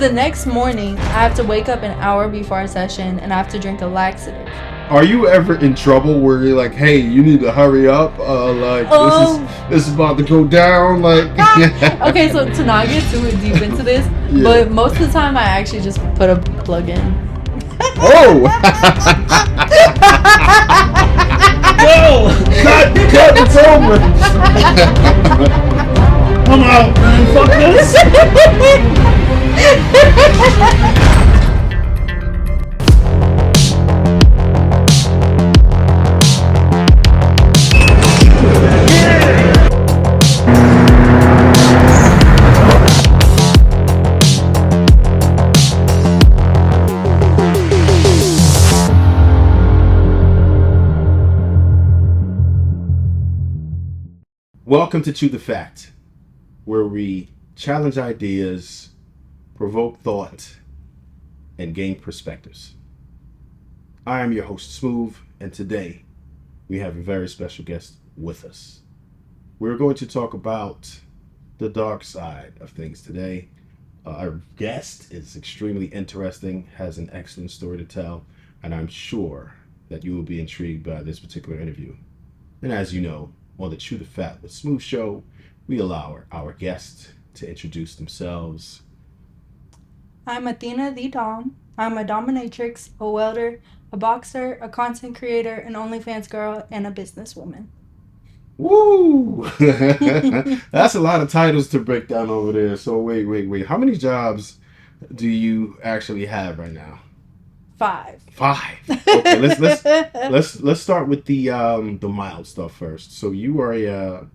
the next morning, I have to wake up an hour before our session and I have to drink a laxative. Are you ever in trouble where you're like, hey, you need to hurry up? This is about to go down. Like, okay, so to not get too deep into this, but most of the time I actually just put a plug in. Oh! No! Cut! It's over! I'm out, man. Fuck this! Welcome to the Fact, where we challenge ideas, provoke thought, and gain perspectives. I am your host, Smoove, and today we have a very special guest with us. We're going to talk about the dark side of things today. Our guest is extremely interesting, has an excellent story to tell, and I'm sure that you will be intrigued by this particular interview. And as you know, on the Chew the Fat with Smoove show, we allow our guests to introduce themselves. I'm Athena Thee Dom. I'm a dominatrix, a welder, a boxer, a content creator, an OnlyFans girl, and a businesswoman. Woo! That's a lot of titles to break down over there. So wait. How many jobs do you actually have right now? 5. Okay, let's start with the mild stuff first. So you are a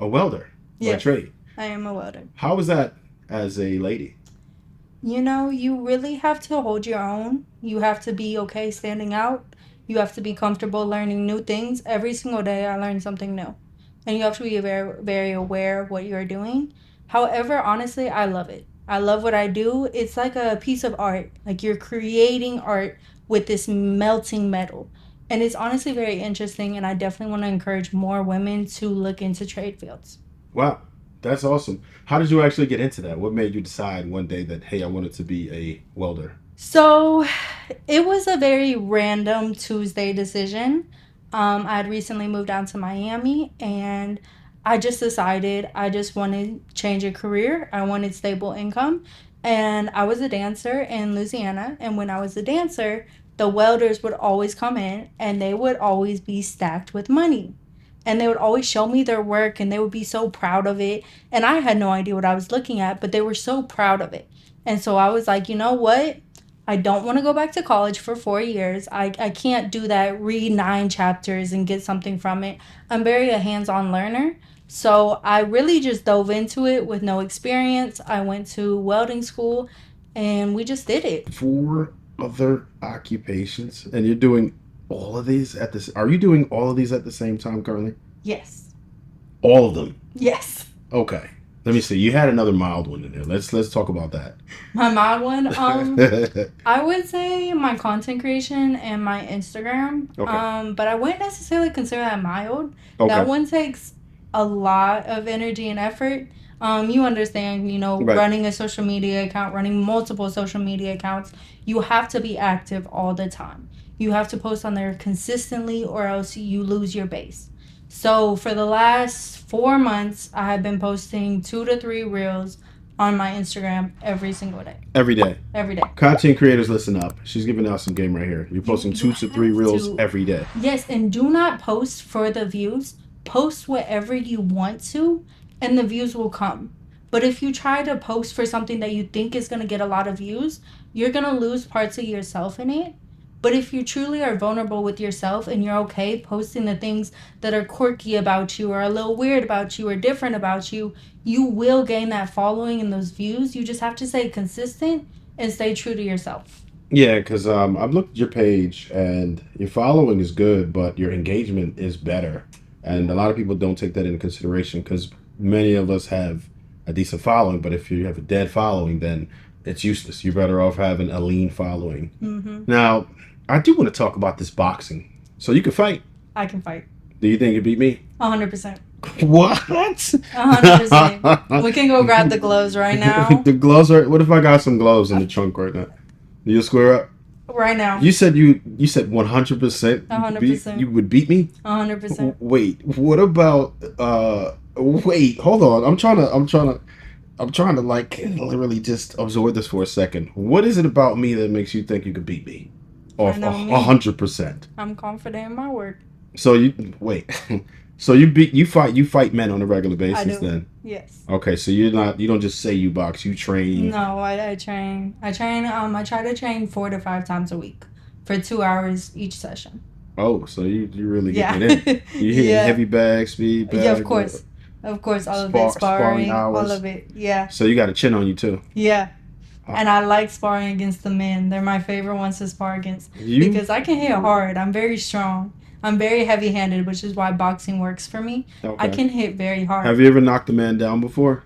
welder by trade. I am a welder. How is that as a lady? You know, you really have to hold your own. You have to be okay standing out. You have to be comfortable learning new things. Every single day I learn something new. And you have to be very, very aware of what you're doing. However, honestly, I love it. I love what I do. It's like a piece of art. Like you're creating art with this melting metal. And it's honestly very interesting, and I definitely want to encourage more women to look into trade fields. Wow, that's awesome. How did you actually get into that? What made you decide one day that, hey, I wanted to be a welder? So it was a very random Tuesday decision. I had recently moved down to Miami, and I just decided I just wanted to change a career. I wanted stable income. And I was a dancer in Louisiana. And when I was a dancer, the welders would always come in and they would always be stacked with money. And they would always show me their work and they would be so proud of it. And I had no idea what I was looking at, but they were so proud of it. And so I was like, you know what? I don't want to go back to college for 4 years. I can't do that, read 9 chapters and get something from it. I'm very a hands-on learner. So I really just dove into it with no experience. I went to welding school and we just did it. 4 other occupations, and you're doing all of these at this. Are you doing all of these at the same time currently? Yes. All of them? Yes. Okay. Let me see. You had another mild one in there. Let's talk about that. My mild one? I would say my content creation and my Instagram. Okay. But I wouldn't necessarily consider that mild. Okay. That one takes a lot of energy and effort. You understand, Right. Running a social media account, running multiple social media accounts, you have to be active all the time. You have to post on there consistently or else you lose your base. So for the last 4 months, I have been posting 2 to 3 reels on my Instagram every single day. Every day. Every day. Content creators, listen up. She's giving out some game right here. You're posting 2 to 3 reels every day. Yes, and do not post for the views. Post whatever you want to, and the views will come. But if you try to post for something that you think is going to get a lot of views, you're going to lose parts of yourself in it. But if you truly are vulnerable with yourself and you're okay posting the things that are quirky about you or a little weird about you or different about you, you will gain that following and those views. You just have to stay consistent and stay true to yourself. Yeah, because I've looked at your page and your following is good, but your engagement is better. And a lot of people don't take that into consideration because many of us have a decent following, but if you have a dead following, then it's useless. You're better off having a lean following. Mm-hmm. Now, I do want to talk about this boxing. So you can fight. I can fight. Do you think you beat me? 100%. What? 100%. We can go grab the gloves right now. The gloves are. What if I got some gloves in the trunk right now? You square up. Right now. You said 100%. A hundred percent. You would beat me. 100%. Wait. What about? Wait. Hold on. I'm trying to like literally just absorb this for a second. What is it about me that makes you think you could beat me? I Off know me. 100%. I'm confident in my work. So you wait. So you fight men on a regular I basis do. then? Yes. Okay, so you don't just say you box, you train. No, I train. I try to train 4 to 5 times a week for 2 hours each session. Oh, so you really Yeah. getting it in. You hitting Yeah. heavy bag, speed Yeah, of bag, course. Of course, all of it. sparring Sparring, all hours. of it. Yeah. So you got a chin on you too. Yeah. Uh, And I like sparring against the men. They're my favorite ones to spar against You because I can hit hard. I'm very strong. I'm very heavy handed, which is why boxing works for me. I okay? can hit very hard. Have you ever knocked a man down before?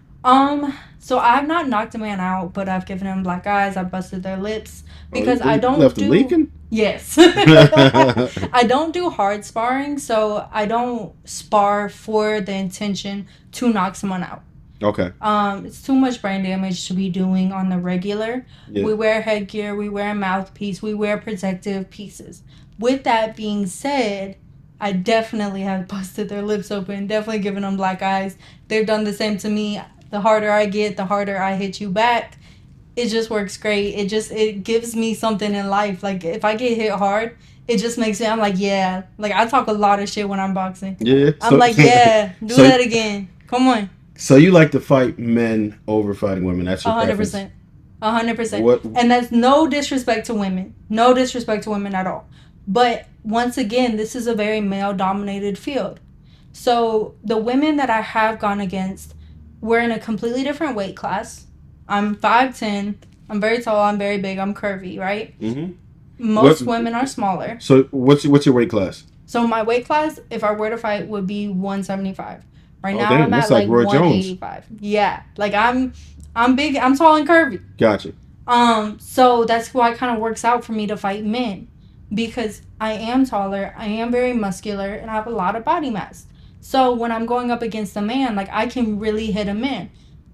So I've not knocked a man out, but I've given them black eyes. I've busted their lips Oh, because I you don't left them do. leaking. Yes. I don't do hard sparring, so I don't spar for the intention to knock someone out. Okay. It's too much brain damage to be doing on the regular. Yeah. We wear headgear, we wear a mouthpiece, we wear protective pieces. With that being said, I definitely have busted their lips open, definitely given them black eyes. They've done the same to me. The harder I get, the harder I hit you back. It just works great. It gives me something in life. Like if I get hit hard, it just makes me. I'm like, yeah. Like I talk a lot of shit when I'm boxing. Yeah. I'm like, yeah, do so that again. Come on. so you like to fight men over fighting women? That's your preference. 100%. 100%. What? And that's no disrespect to women. No disrespect to women at all. But once again, this is a very male dominated field. So the women that I have gone against, we're in a completely different weight class. I'm 5'10". I'm very tall. I'm very big. I'm curvy, right? Mm-hmm. Most women are smaller. So what's your weight class? So my weight class, if I were to fight, would be 175. Right Oh, now damn, I'm that's at like like Roy Jones. 185. Yeah. Like I'm big. I'm tall and curvy. Gotcha. So that's why it kind of works out for me to fight men because I am taller, I am very muscular, and I have a lot of body mass. So when I'm going up against a man, like I can really hit a man.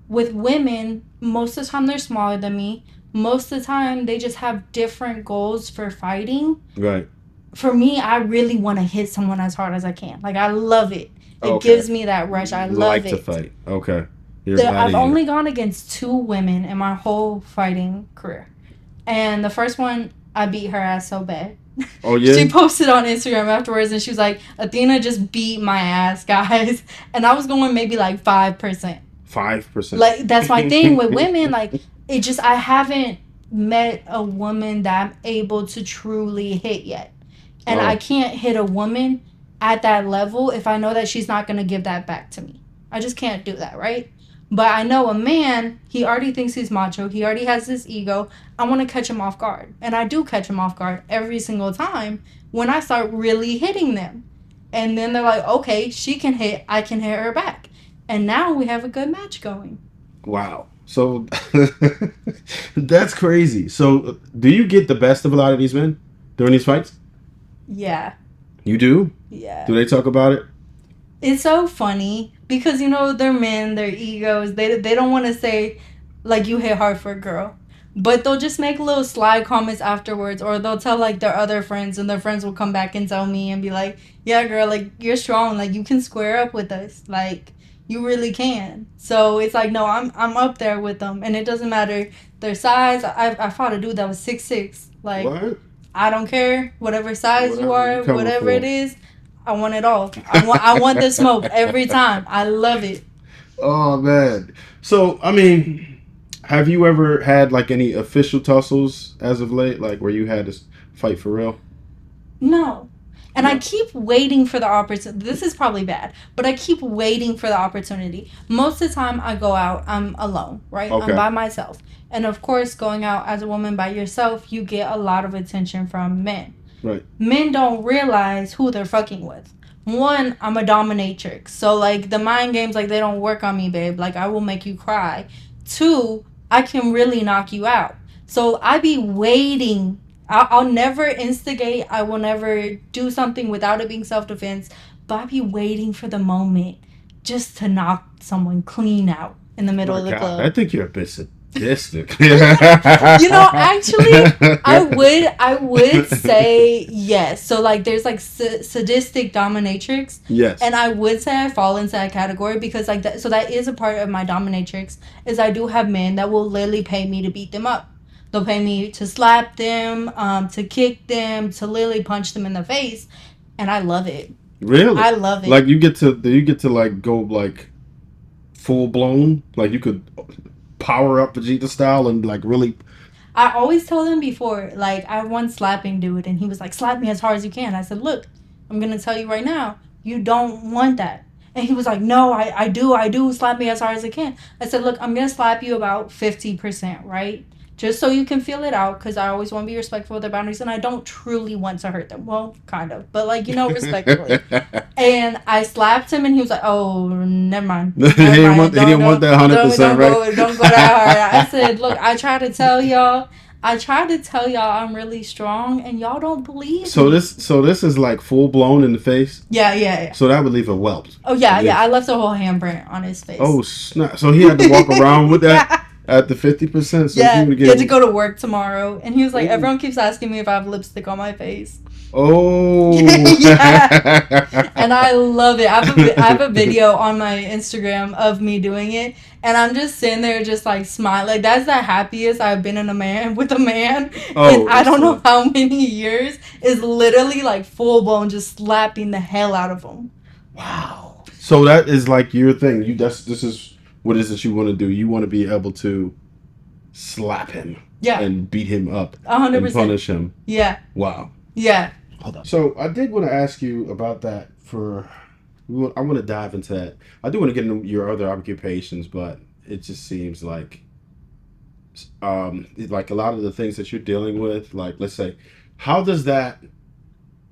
With women, most of the time they're smaller than me. Most of the time they just have different goals for fighting. Right. For me, I really want to hit someone as hard as I can. Like I love it. It Okay. gives me that rush. I You love like it. to fight. Okay. You're a I've gladiator. only gone against 2 women in my whole fighting career. And the first one, I beat her ass so bad. Oh yeah. She posted on Instagram afterwards and she was like, Athena just beat my ass, guys. And I was going maybe like 5%. 5%. Like, that's my thing with women. Like, I haven't met a woman that I'm able to truly hit yet. And Oh. I can't hit a woman at that level if I know that she's not going to give that back to me. I just can't do that, right? But I know a man, he already thinks he's macho. He already has this ego. I want to catch him off guard. And I do catch him off guard every single time when I start really hitting them. And then they're like, okay, she can hit. I can hit her back. And now we have a good match going. Wow. So that's crazy. So do you get the best of a lot of these men during these fights? Yeah. You do? Yeah. Do they talk about it? It's so funny because, they're men, their egos. They don't want to say, like, you hit hard for a girl. But they'll just make little sly comments afterwards, or they'll tell, like, their other friends, and their friends will come back and tell me and be like, yeah, girl, like, you're strong. Like, you can square up with us. Like, you really can. So it's like, no, I'm up there with them. And it doesn't matter their size. I fought a dude that was 6'6". Like, What? I don't care. Whatever size you Whatever are, you coming whatever for. it is, I want it all. I want the smoke every time. I love it. Oh man. So I mean, have you ever had like any official tussles as of late, like where you had to fight for real? No. And I No. keep waiting for the opportunity. This is probably bad, but I keep waiting for the opportunity. Most of the time I go out, I'm alone, right? Okay. I'm by myself. And of course, going out as a woman by yourself, you get a lot of attention from men. Right. Men don't realize who they're fucking with. One, I'm a dominatrix. So, like, the mind games, like, they don't work on me, babe. Like, I will make you cry. Two, I can really knock you out. So, I be waiting. I'll never instigate. I will never do something without it being self-defense. But I be waiting for the moment just to knock someone clean out in the middle My of the God, I club. think you're a bit sadistic. Actually, I would say yes. So like, there's like sadistic dominatrix, Yes. and I would say I fall into that category because like that. So that is a part of my dominatrix is I do have men that will literally pay me to beat them up. They'll pay me to slap them, to kick them, to literally punch them in the face, and I love it. Really? I love Like it. you get to like go like full blown? Like you could power up Vegeta style and like really. I always told him before, like, I once slapping dude, and he was like, slap me as hard as you can. I said, look, I'm going to tell you right now, you don't want that. And he was like, no, I do, slap me as hard as I can. I said, look, I'm going to slap you about 50%, right? Just so you can feel it out, because I always want to be respectful of their boundaries, and I don't truly want to hurt them. Well, kind of, but like, respectfully. And I slapped him, and he was like, "Oh, never mind, he never didn't want mind. he didn't want that 100%, right? Don't go that hard." I said, "Look, I try to tell y'all, I'm really strong, and y'all don't believe So me." this is like full blown in the face. Yeah, yeah, yeah. So that would leave a welt. Oh yeah, yeah. I left a whole handprint on his face. Oh snap! So he had to walk around with that Yeah. at the 50%. So Yeah, he would he had to get. go to work tomorrow, and he was like, Ooh. "Everyone keeps asking me if I have lipstick on my face." Oh. Yeah. And I love it. I have a video on my Instagram of me doing it, and I'm just sitting there just like smiling. Like, that's the happiest I've been with a man in Oh, I don't know excellent. how many years, is literally like full blown just slapping the hell out of him. Wow. So that is like your thing. This is what it is that you want to do. You want to be able to slap him Yeah, and beat him up and 100%. punish him. Yeah, Wow. yeah. Hold on. So I did want to ask you about that. I want to dive into that. I do want to get into your other occupations, but it just seems like a lot of the things that you're dealing with. Like, let's say, how does that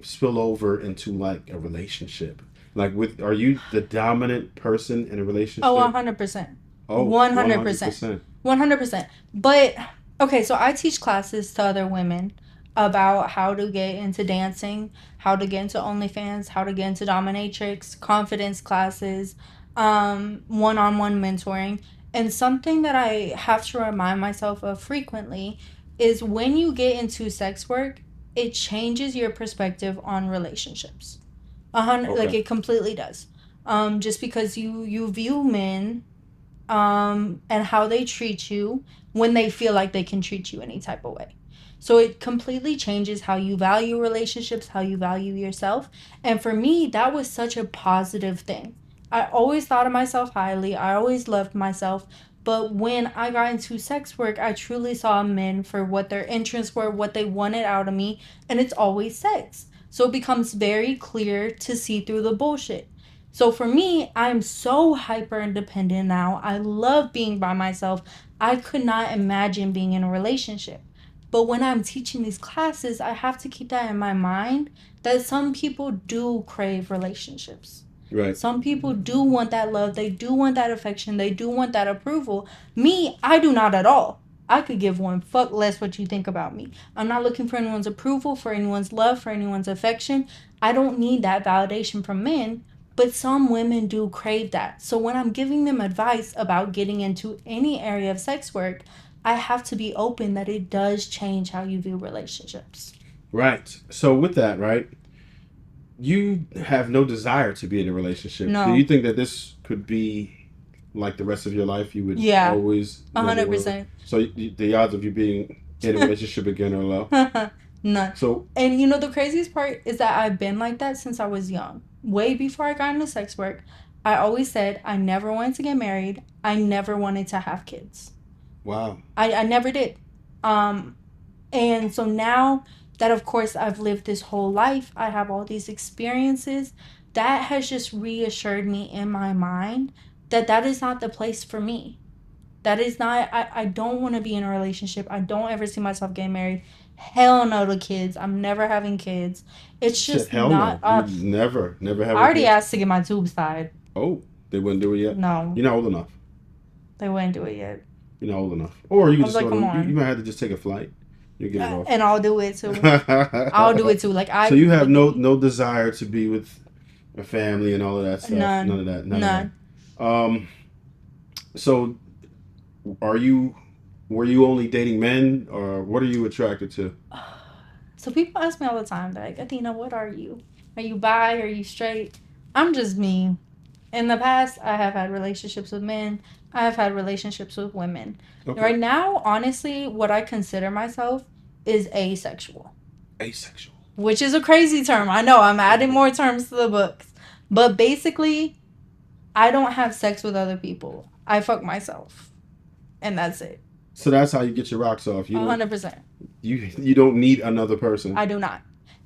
spill over into like a relationship? Like, are you the dominant person in a Oh, relationship? 100%. Oh, 100%. 100%. 100%. But okay, so I teach classes to other women about how to get into dancing, how to get into OnlyFans, how to get into dominatrix, confidence classes, one-on-one mentoring. And something that I have to remind myself of frequently is when you get into sex work, it changes your perspective on relationships. Like, Okay. it completely does. Just because you view men, and how they treat you when they feel like they can treat you any type of way. So it completely changes how you value relationships, how you value yourself. And for me, that was such a positive thing. I always thought of myself highly, I always loved myself. But when I got into sex work, I truly saw men for what their interests were, what they wanted out of me, and it's always sex. So it becomes very clear to see through the bullshit. So for me, I'm so hyper independent now. I love being by myself. I could not imagine being in a relationship. But when I'm teaching these classes, I have to keep that in my mind that some people do crave relationships. Right. Some people do want that love. They do want that affection. They do want that approval. Me, I do not at all. I could give one fuck less what you think about me. I'm not looking for anyone's approval, for anyone's love, for anyone's affection. I don't need that validation from men. But some women do crave that. So when I'm giving them advice about getting into any area of sex work, I have to be open that it does change how you view relationships. Right. So with that, right, you have no desire to be in a relationship. Do No. you think that this could be like the rest of your life? You would Yeah. always 100%. So the odds of you being in a relationship again are low. None. So And the craziest part is that I've been like that since I was young. Way before I got into sex work, I always said I never wanted to get married. I never wanted to have kids. wow. I never did. And so now that, of course, I've lived this whole life, I have all these experiences, that has just reassured me in my mind that that is not the place for me. That is not, I don't want to be in a relationship. I don't ever see myself getting married. Hell no to kids. I'm never having kids. It's Shit, just hell not. no. You never have I already kids. asked to get my tubes tied. Oh, they wouldn't do it yet? No, You're not old enough. they wouldn't do it yet. You're not old enough. Or you can I was just like, go come to, on. you might have to just take a flight. You get it off. And I'll do it too. I'll do it too. Like, So you have no desire to be with a family and all of that stuff. None. None of that. None. Um, so are you were you only dating men, or what are you attracted to? So people ask me all the time, they're like, Athena, what are you? Are you bi? Are you straight? I'm just me. In the past, I have had relationships with men. I have had relationships with women. Okay. Right now, honestly, what I consider myself is asexual, Asexual. which is a crazy term. I know I'm adding more terms to the books. But basically, I don't have sex with other people. I fuck myself. And that's it. So that's how you get your rocks off. You don't 100%. you don't need another person. I do not.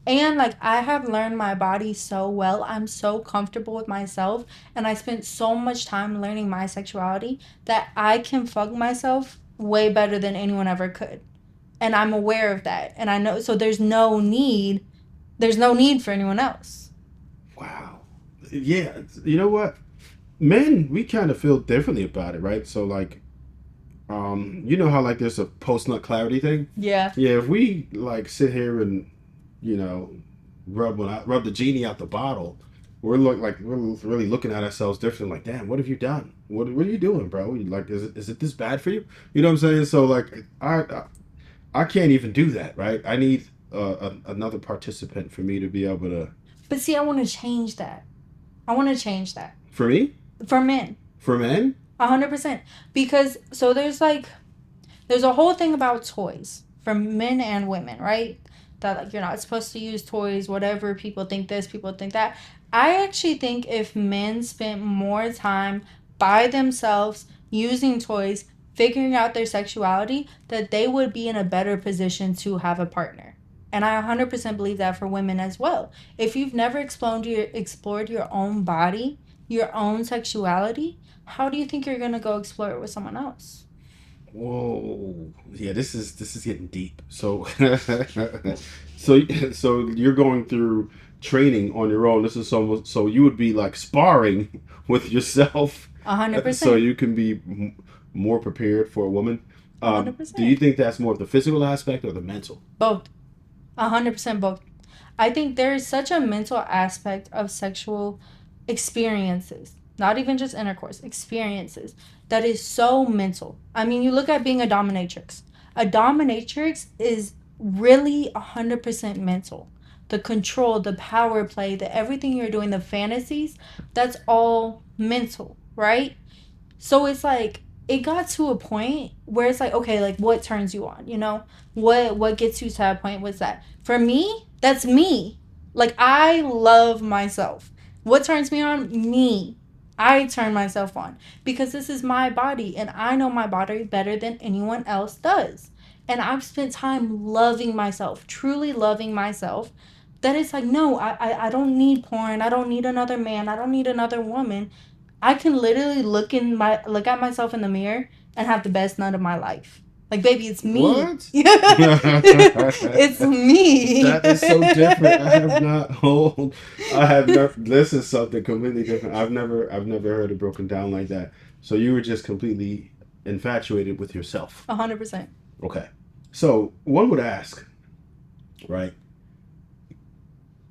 And like I have learned my body so well. I'm so comfortable with myself and I spent so much time learning my sexuality that I can fuck myself way better than anyone ever could. And I'm aware of that. And I know so there's no need for anyone else. Wow. Yeah. You know what? Men, we kind of feel differently about it, right? So like, you know how like there's a post nut clarity thing. Yeah. Yeah. If we like sit here and you know rub the genie out the bottle, we're really looking at ourselves different. Like, damn, what have you done? What are you doing, bro? Like, is it this bad for you? You know what I'm saying? So like, I can't even do that, right? I need another participant for me to be able to. But see, I want to change that. I want to change that. For me? For men. For men? 100%. Because so there's a whole thing about toys for men and women, right? That like you're not supposed to use toys, whatever. People think this, people think that. I actually think if men spent more time by themselves using toys, figuring out their sexuality, that they would be in a better position to have a partner. And I 100% believe that for women as well. If you've never explored your own body, your own sexuality, how do you think you're going to go explore it with someone else? Whoa. Yeah, this is getting deep. So so you're going through training on your own. This is so you would be like sparring with yourself A hundred so percent. you can be more prepared for a woman. A hundred Do you percent. think that's more of the physical aspect or the mental? Both. 100% both. I think there is such a mental aspect of sexual experiences, not even just intercourse, experiences, that is so mental. I mean, you look at being a dominatrix. A dominatrix is really 100% mental. The control, the power play, the everything you're doing, the fantasies, that's all mental, right? So it's like it got to a point where it's like, okay, like what turns you on, you know? What gets you to that point was that for me, that's me. Like I love myself. What turns me on? Me. I turn myself on because this is my body and I know my body better than anyone else does. And I've spent time loving myself, truly loving myself. That it's like, no, I don't need porn. I don't need another man. I don't need another woman. I can literally look at myself in the mirror and have the best nut of my life. Like, baby, it's me. What? It's me. That is so different. I have not hold. I have never. This is something completely different. I've never heard it broken down like that. So you were just completely infatuated with yourself. 100%. Okay. So one would ask, right?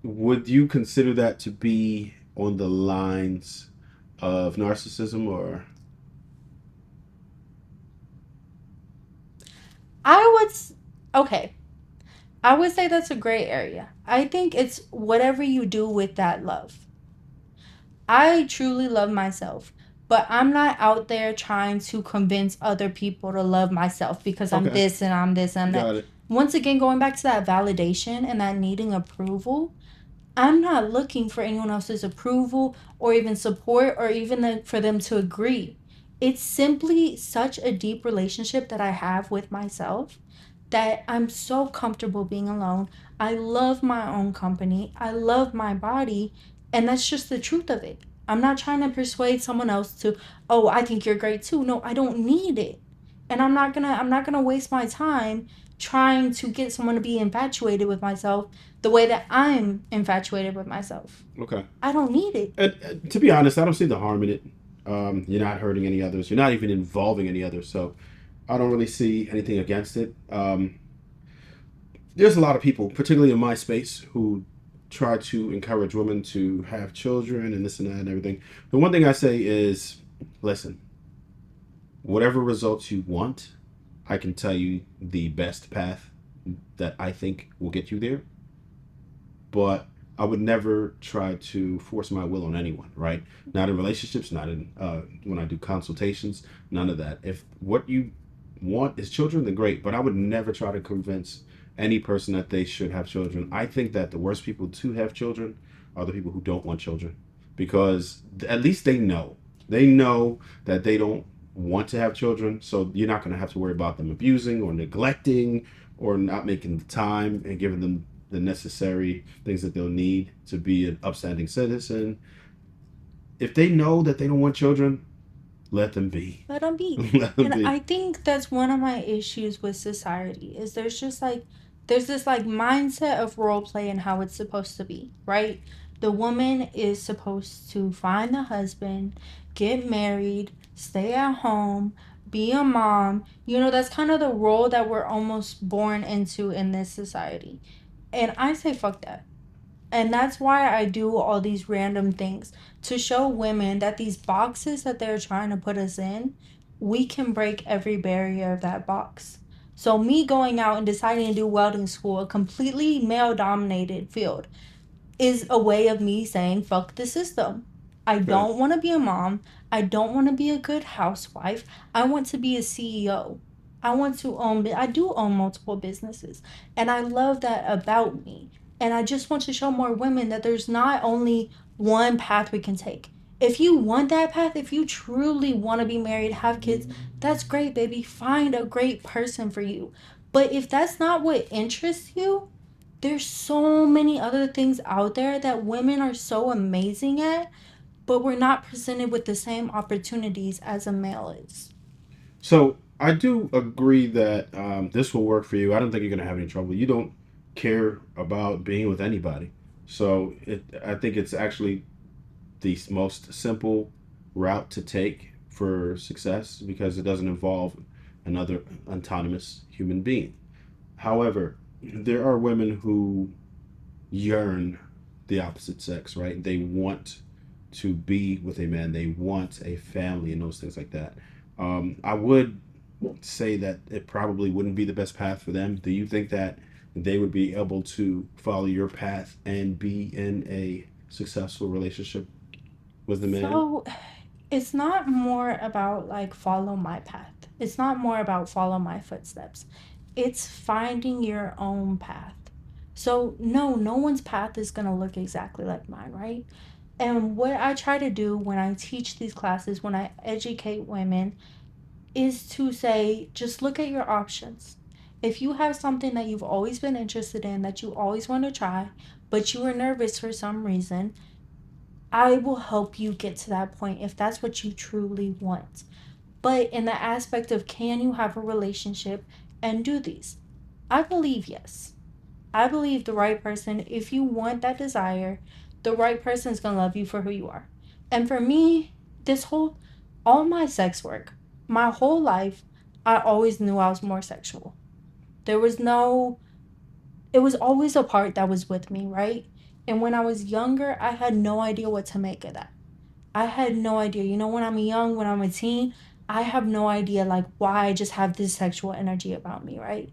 Would you consider that to be on the lines of narcissism, or I would, okay. I would say that's a gray area. I think it's whatever you do with that love. I truly love myself, but I'm not out there trying to convince other people to love myself because I'm okay? this and I'm this and that. Got it. Once again, going back to that validation and that needing approval, I'm not looking for anyone else's approval or even support or even for them to agree. It's simply such a deep relationship that I have with myself that I'm so comfortable being alone. I love my own company. I love my body. And that's just the truth of it. I'm not trying to persuade someone else to, oh, I think you're great too. No, I don't need it. And I'm not gonna waste my time trying to get someone to be infatuated with myself the way that I'm infatuated with myself. Okay. I don't need it. And to be honest, I don't see the harm in it. You're not hurting any others. You're not even involving any others. So I don't really see anything against it. There's a lot of people, particularly in my space, who try to encourage women to have children and this and that and everything. The one thing I say is Listen, whatever results you want, I can tell you the best path that I think will get you there. But I would never try to force my will on anyone, right? Not in relationships, not in when I do consultations, none of that. If what you want is children, then great. But I would never try to convince any person that they should have children. I think that the worst people to have children are the people who don't want children, because at least they know. They know that they don't want to have children, so you're not going to have to worry about them abusing or neglecting or not making the time and giving them the necessary things that they'll need to be an upstanding citizen. If they know that they don't want children, let them be. Let them be. Let them And be. I think that's one of my issues with society is there's just like there's this like mindset of role play and how it's supposed to be, right? The woman is supposed to find a husband, get married, stay at home, be a mom. You know, that's kind of the role that we're almost born into in this society. And I say fuck that. And that's why I do all these random things to show women that these boxes that they're trying to put us in, we can break every barrier of that box. So, me going out and deciding to do welding school, a completely male dominated field, is a way of me saying fuck the system. I Okay. don't want to be a mom. I don't want to be a good housewife. I want to be a CEO. I want to own I do own multiple businesses and I love that about me. And I just want to show more women that there's not only one path we can take. If you want that path, if you truly want to be married, have kids, that's great, baby. Find a great person for you. But if that's not what interests you, there's so many other things out there that women are so amazing at, but we're not presented with the same opportunities as a male is. So I do agree that this will work for you. I don't think you're going to have any trouble. You don't care about being with anybody. So I think it's actually the most simple route to take for success because it doesn't involve another autonomous human being. However, there are women who yearn the opposite sex, right? They want to be with a man, they want a family, and those things like that. I would say that it probably wouldn't be the best path for them. Do you think that they would be able to follow your path and be in a successful relationship with the man? So it's not more about like follow my path. It's not more about follow my footsteps. It's finding your own path. So no, no one's path is going to look exactly like mine, right? And what I try to do when I teach these classes, when I educate women, is to say just look at your options. If you have something that you've always been interested in, that you always want to try, but you are nervous for some reason, I will help you get to that point if that's what you truly want. But in the aspect of can you have a relationship and do these? I believe yes. I believe the right person, if you want that desire, the right person is going to love you for who you are. And for me, all my sex work, my whole life, I always knew I was more sexual. There was no, it was always a part that was with me, right? And when I was younger, I had no idea what to make of that. I had no idea. You know, when I'm young, when I'm a teen, I have no idea like why I just have this sexual energy about me, right?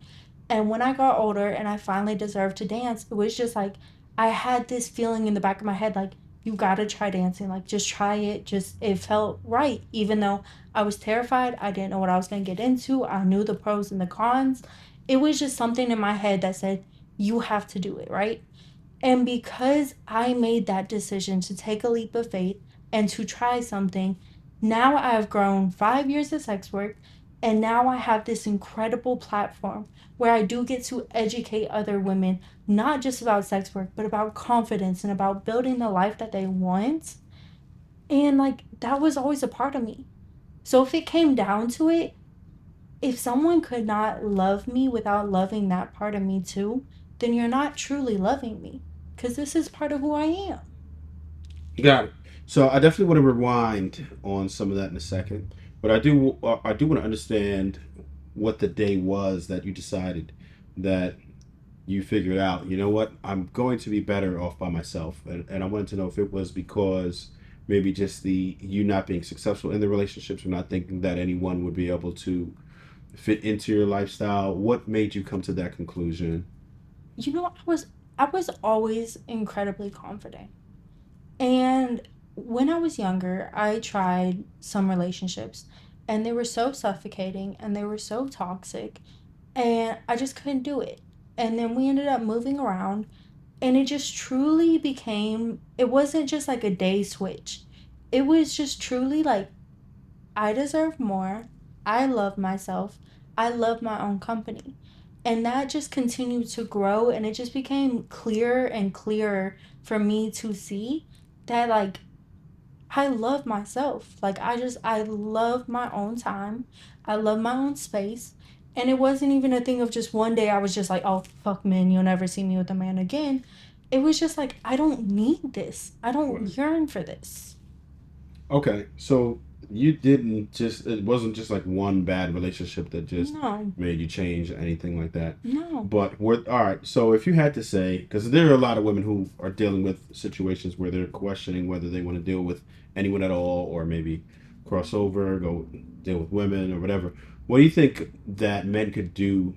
And when I got older and I finally deserved to dance, it was just like I had this feeling in the back of my head like you got to try dancing, like just try it. Just it felt right even though I was terrified. I didn't know what I was going to get into. I knew the pros and the cons. It was just something in my head that said you have to do it, right? And because I made that decision to take a leap of faith and to try something, now I've grown 5 years of sex work, and now I have this incredible platform where I do get to educate other women, not just about sex work, but about confidence and about building the life that they want. And like, that was always a part of me. So if it came down to it, if someone could not love me without loving that part of me too, then you're not truly loving me because this is part of who I am. Got it. So I definitely want to rewind on some of that in a second, but I do want to understand what the day was that you decided that you figured out. You know what? I'm going to be better off by myself, and I wanted to know if it was because maybe just the you not being successful in the relationships or not thinking that anyone would be able to fit into your lifestyle? What made you come to that conclusion? You know, I was always incredibly confident. And when I was younger, I tried some relationships and they were so suffocating and they were so toxic and I just couldn't do it. And then we ended up moving around and it just truly became, it wasn't just like a day switch. It was just truly like, I deserve more. I love myself. I love my own company. And that just continued to grow and it just became clearer and clearer for me to see that like I love myself. Like I love my own time. I love my own space. And it wasn't even a thing of just one day I was just like, oh fuck men, you'll never see me with a man again. It was just like I don't need this. I Right. don't yearn for this. Okay, so you didn't just, it wasn't just like one bad relationship that just No. made you change anything like that. No. But we're all right. So if you had to say, because there are a lot of women who are dealing with situations where they're questioning whether they want to deal with anyone at all, or maybe cross over, go deal with women or whatever. What do you think that men could do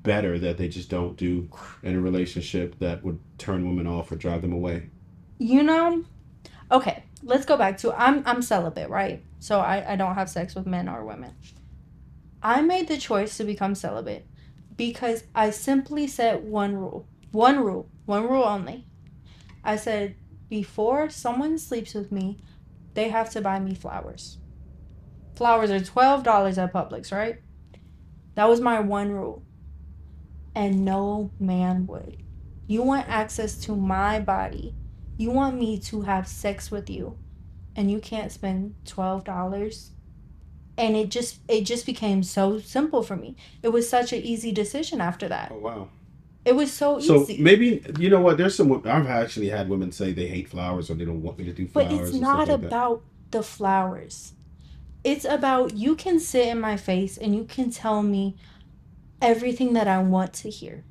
better that they just don't do in a relationship that would turn women off or drive them away? You know, okay, let's go back to I'm celibate, right? So I don't have sex with men or women. I made the choice to become celibate because I simply set one rule. One rule only. I said before someone sleeps with me, they have to buy me flowers. Flowers are $12 at Publix, right? That was my one rule. And no man would. You want access to my body. You want me to have sex with you and you can't spend $12, and it just became so simple for me. It was such an easy decision after that. Oh wow. It was so So easy. maybe you know what? There's some. I've actually had women say they hate flowers or they don't want me to do But it's flowers and stuff not like that. about the flowers. It's about you can sit in my face and you can tell me everything that I want to hear.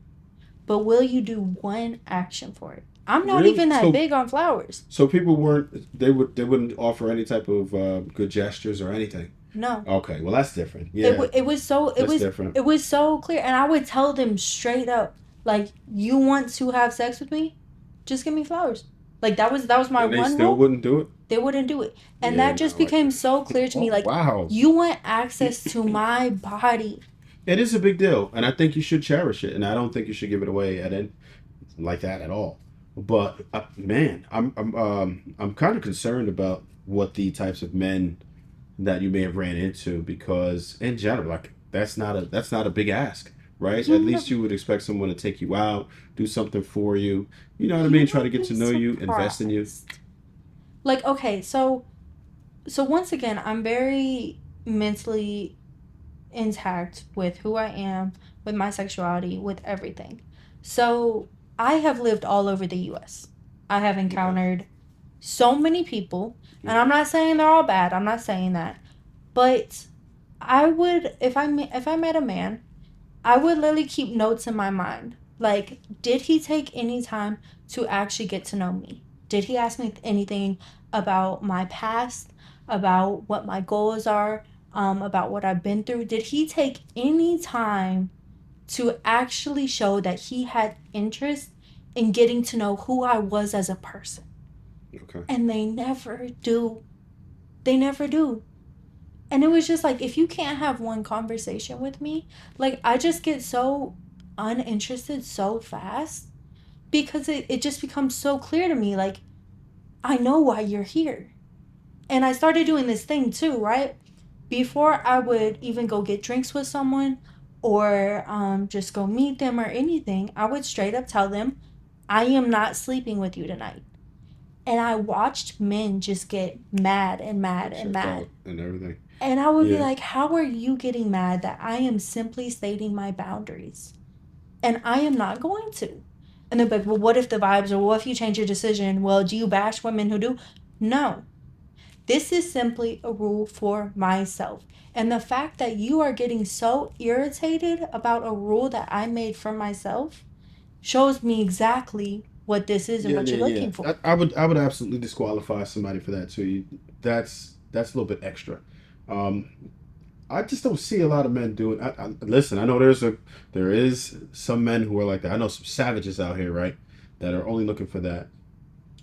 But will you do one action for it? I'm not Really? even that So big on flowers. people weren't. They wouldn't offer any type of good gestures or anything. No. Okay, well that's different. It Yeah, it was so that's different. it was so clear and I would tell them straight up like you want to have sex with me? Just give me flowers. Like that was my And they one still rule. wouldn't do it. They wouldn't do it. And Yeah, that just no, like became so clear to me. oh Like, wow, you want access to my body. it is a big deal, and I think you should cherish it, and I don't think you should give it away at any like that at all. But man, I'm kind of concerned about what the types of men that you may have ran into because in general, like that's not a big ask, right? You At know, least you would expect someone to take you out, do something for you. You know what I you mean? Try to would get be to know you, invest in you. surprised. Like, okay, so once again, I'm very mentally intact with who I am, with my sexuality, with everything. So I have lived all over the US. I have Okay. encountered so many people, and I'm Hmm. not saying they're all bad. I'm not saying that. But I would if I met a man, I would literally keep notes in my mind. Like, did he take any time to actually get to know me? Did he ask me anything about my past, about what my goals are, about what I've been through? Did he take any time to actually show that he had interest in getting to know who I was as a person? Okay. And they never do. They never do. And it was just like, if you can't have one conversation with me, like, I just get so uninterested so fast because it just becomes so clear to me. Like, I know why you're here. And I started doing this thing too, right? Before I would even go get drinks with someone or just go meet them or anything, I would straight up tell them, I am not sleeping with you tonight. And I watched men just get mad and mad Get and checked mad. out and everything. And I would be Yeah. like, how are you getting mad that I am simply stating my boundaries? And I am not going to. And they're like, well, what if the vibes, or what if you change your decision? Well, do you bash women who do? No. This is simply a rule for myself. And the fact that you are getting so irritated about a rule that I made for myself shows me exactly what this is and Yeah, what yeah, you're yeah. looking for. I would absolutely disqualify somebody for that too. That's a little bit extra. Um, I just don't see a lot of men doing. Listen, I know there is some men who are like that. I know some savages out here, right, that are only looking for that.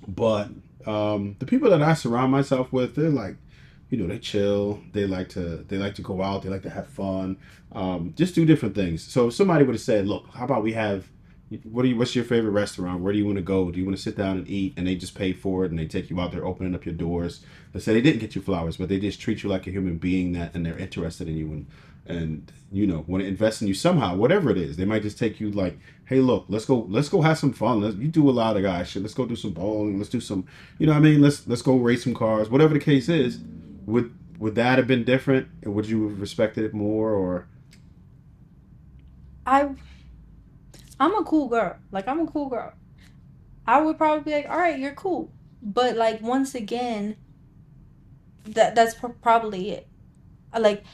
But the people that I surround myself with, they're like, they chill. They like to go out. They like to have fun. Just do different things. So if somebody would have said, "Look, how about we have what's your favorite restaurant? Where do you want to go? Do you want to sit down and eat?" And they just pay for it and they take you out there, opening up your doors. They say they didn't get you flowers, but they just treat you like a human being and they're interested in you and want to invest in you somehow, whatever it is. They might just take you like, hey, look, let's go have some fun. You do a lot of guy shit. Let's go do some bowling. Let's do some, you know what I mean? Let's go race some cars. Whatever the case is, would that have been different? And would you have respected it more or? I I'm a cool girl. Like, I'm a cool girl. I would probably be like, all right, you're cool. But like, once again, that's probably it. Like,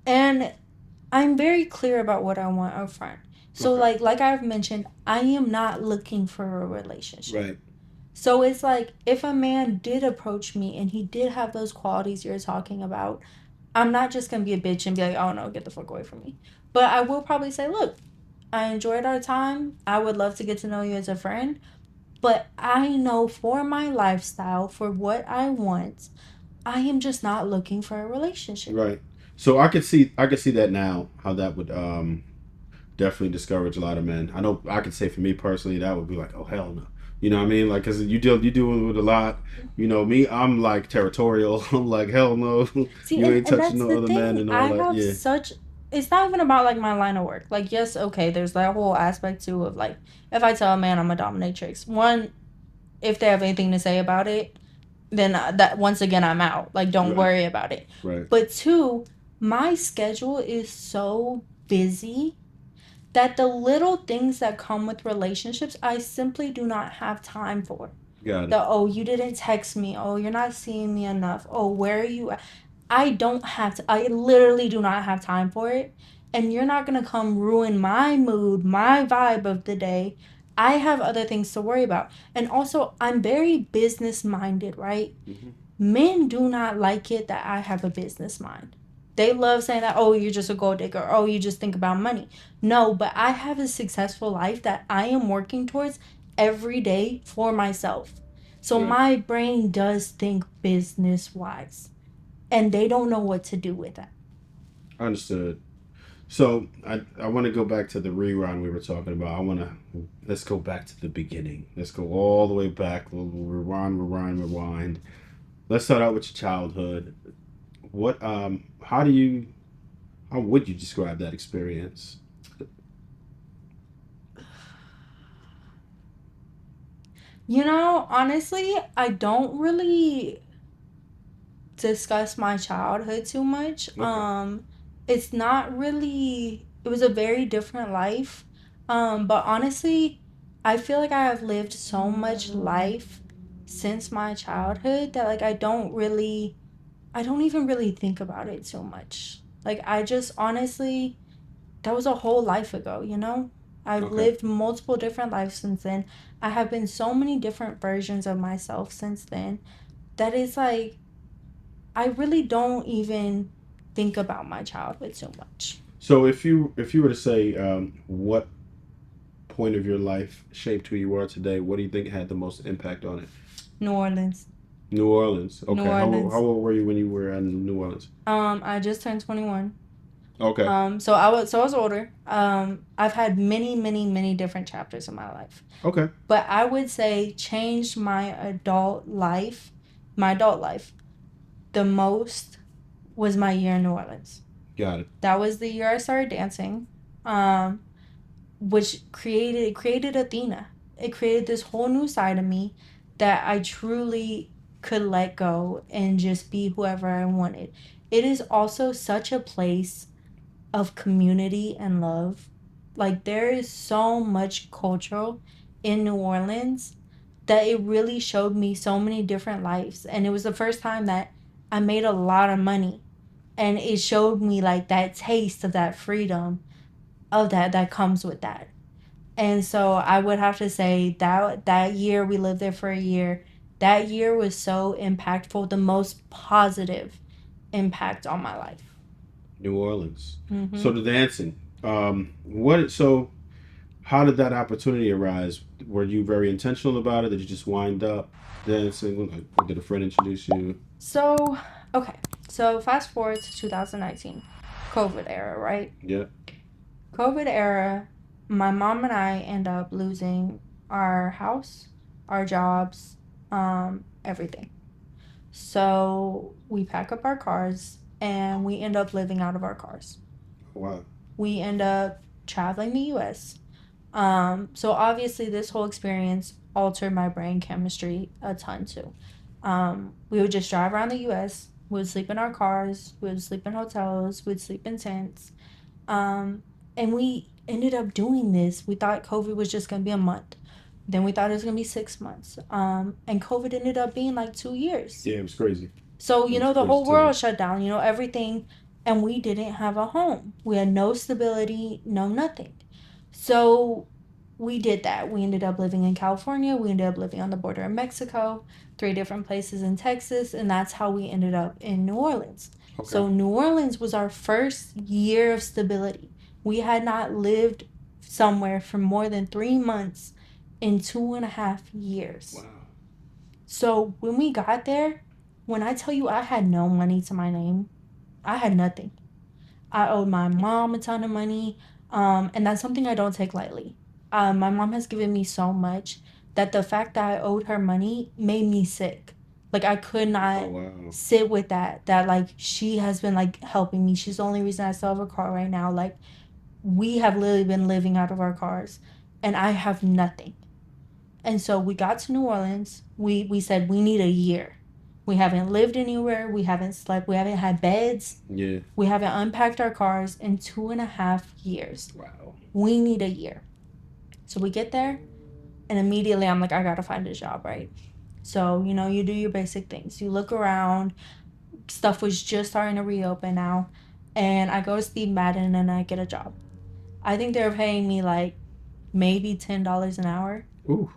and I'm very clear about what I want up front. So Okay. like I've mentioned, I am not looking for a relationship. Right. So it's like, if a man did approach me and he did have those qualities you're talking about, I'm not just gonna be a bitch and be like, oh no, get the fuck away from me. But I will probably say, look, I enjoyed our time. I would love to get to know you as a friend. But I know for my lifestyle, for what I want, I am just not looking for a relationship. Right. So I could see that now how that would definitely discourage a lot of men. I know I could say for me personally that would be like, oh hell no. You know what I mean? Like, cause you deal with a lot. Me, I'm like territorial. I'm like, hell no, See, you ain't and touching that's no the other man thing. and all I that. have Yeah, such. It's not even about like my line of work. Like, yes, okay, there's that whole aspect too of like, if I tell a man I'm a dominatrix, one, if they have anything to say about it, then that once again I'm out. Like, don't right, worry about it. right, But two, my schedule is so busy that the little things that come with relationships, I simply do not have time for. got it. The, oh, you didn't text me. Oh, you're not seeing me enough. Oh, where are you at? I don't have to, I literally do not have time for it. And you're not going to come ruin my mood, my vibe of the day. I have other things to worry about. And also, I'm very business minded, right? Hmm. Men do not like it that I have a business mind. They love saying that, oh, you're just a gold digger. Oh, you just think about money. No, but I have a successful life that I am working towards every day for myself. So Right. my brain does think business wise, and they don't know what to do with that. Understood. So I want to go back to the rerun we were talking about. Let's go back to the beginning. Let's go all the way back. We'll rewind, rewind, rewind. Let's start out with your childhood. What how would you describe that experience? Honestly, I don't really discuss my childhood too much. Okay. It's not really, it was a very different life. But honestly, I feel like I have lived so much life since my childhood that like I don't even really think about it so much. Like, I just honestly, that was a whole life ago, you know? I've Okay. lived multiple different lives since then. I have been so many different versions of myself since then that it's like I really don't even think about my childhood so much. So if you were to say what point of your life shaped who you are today, what do you think had the most impact on it? New Orleans. New Orleans. New Okay. How Orleans. old were you when you were in New Orleans? I just turned 21. Okay. So I was older. I've had many, many, many different chapters in my life. Okay. But I would say changed my adult life the most was my year in New Orleans. Got it. That was the year I started dancing. Um, which created Athena. It created this whole new side of me that I truly could let go and just be whoever I wanted. It is also such a place of community and love. Like, there is so much cultural in New Orleans that it really showed me so many different lives, and it was the first time that I made a lot of money, and it showed me like that taste of that freedom of that comes with that. And so I would have to say that year we lived there for a year. That year was so impactful, the most positive impact on my life. New Orleans. Mm-hmm. So the dancing. What? So how did that opportunity arise? Were you very intentional about it? Did you just wind up dancing? Like, did a friend introduce you? So, okay. So fast forward to 2019, COVID era, right? Yeah. COVID era, my mom and I end up losing our house, our jobs, everything. So we pack up our cars and we end up living out of our cars. Wow. We end up traveling the US. So obviously this whole experience altered my brain chemistry a ton too. We would just drive around the US, we would sleep in our cars, we would sleep in hotels, we'd sleep in tents. Um, and we ended up doing this. We thought COVID was just gonna be a month. Then we thought it was gonna be 6 months. And COVID ended up being like 2 years. Yeah, it was crazy. So, It was the crazy whole time. world shut down, everything. And we didn't have a home. We had no stability, no nothing. So we did that. We ended up living in California. We ended up living on the border of Mexico, 3 different places in Texas. And that's how we ended up in New Orleans. Okay. So New Orleans was our first year of stability. We had not lived somewhere for more than 3 months in 2.5 years. Wow. So when we got there, when I tell you I had no money to my name, I had nothing. I owed my mom a ton of money, and that's something I don't take lightly. My mom has given me so much that the fact that I owed her money made me sick. Like I could not sit with that. That like she has been like helping me. She's the only reason I still have a car right now. Like we have literally been living out of our cars, and I have nothing. And so we got to New Orleans. We said we need a year. We haven't lived anywhere. We haven't slept. We haven't had beds. Yeah. We haven't unpacked our cars in 2.5 years. Wow. We need a year. So we get there, and immediately I'm like, I gotta find a job, right? So, you do your basic things. You look around. Stuff was just starting to reopen now. And I go to Steve Madden and I get a job. I think they're paying me like maybe $10 an hour. Ooh.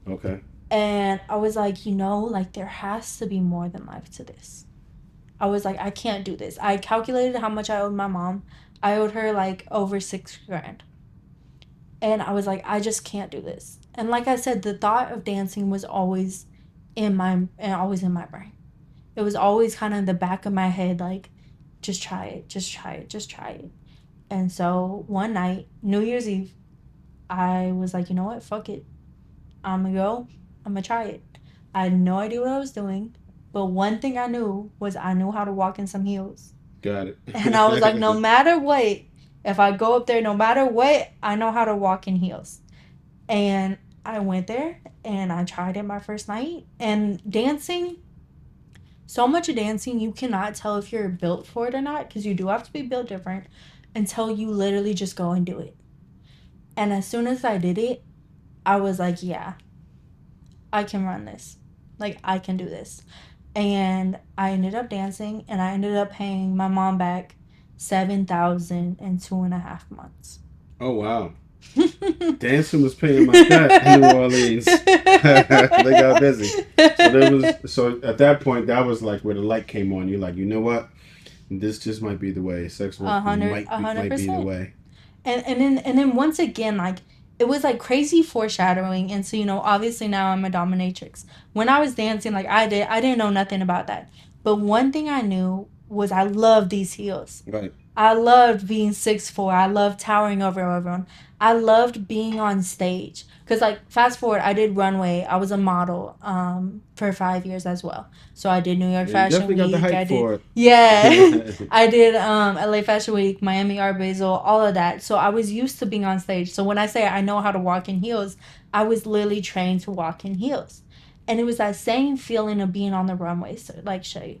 Okay. And I was like, like there has to be more than life to this. I was like, I can't do this. I calculated how much I owed my mom. I owed her like over $6,000. And I was like, I just can't do this. And like I said, the thought of dancing was always in my brain. It was always kind of in the back of my head, like, just try it, just try it, just try it. And so one night, New Year's Eve, I was like, you know what? Fuck it. I'm gonna go. I'm gonna try it. I had no idea what I was doing, but one thing I knew was I knew how to walk in some heels. Got it. And I was like, no matter what, if I go up there, no matter what, I know how to walk in heels. And I went there and I tried it my first night. And dancing, so much of dancing, you cannot tell if you're built for it or not, because you do have to be built different until you literally just go and do it. And as soon as I did it, I was like, yeah, I can run this. Like, I can do this. And I ended up dancing, and I ended up paying my mom back $7,000 in 2.5 months. Oh, wow. Dancing was paying my cut in New Orleans. They got busy. So at that point, that was like where the light came on. You're like, you know what? This just might be the way. Sex work might be the way. And then once again, like, it was like crazy foreshadowing. And so, obviously now I'm a dominatrix. When I was dancing, like I didn't know nothing about that. But one thing I knew was I loved these heels. Right. I loved being 6'4". I loved towering over everyone. I loved being on stage. Because, like, fast forward, I did runway. I was a model for 5 years as well. So I did New York Fashion Week. Got the hype for it. Yeah. I did LA Fashion Week, Miami Art Basel, all of that. So I was used to being on stage. So when I say I know how to walk in heels, I was literally trained to walk in heels. And it was that same feeling of being on the runway. So, like, show you.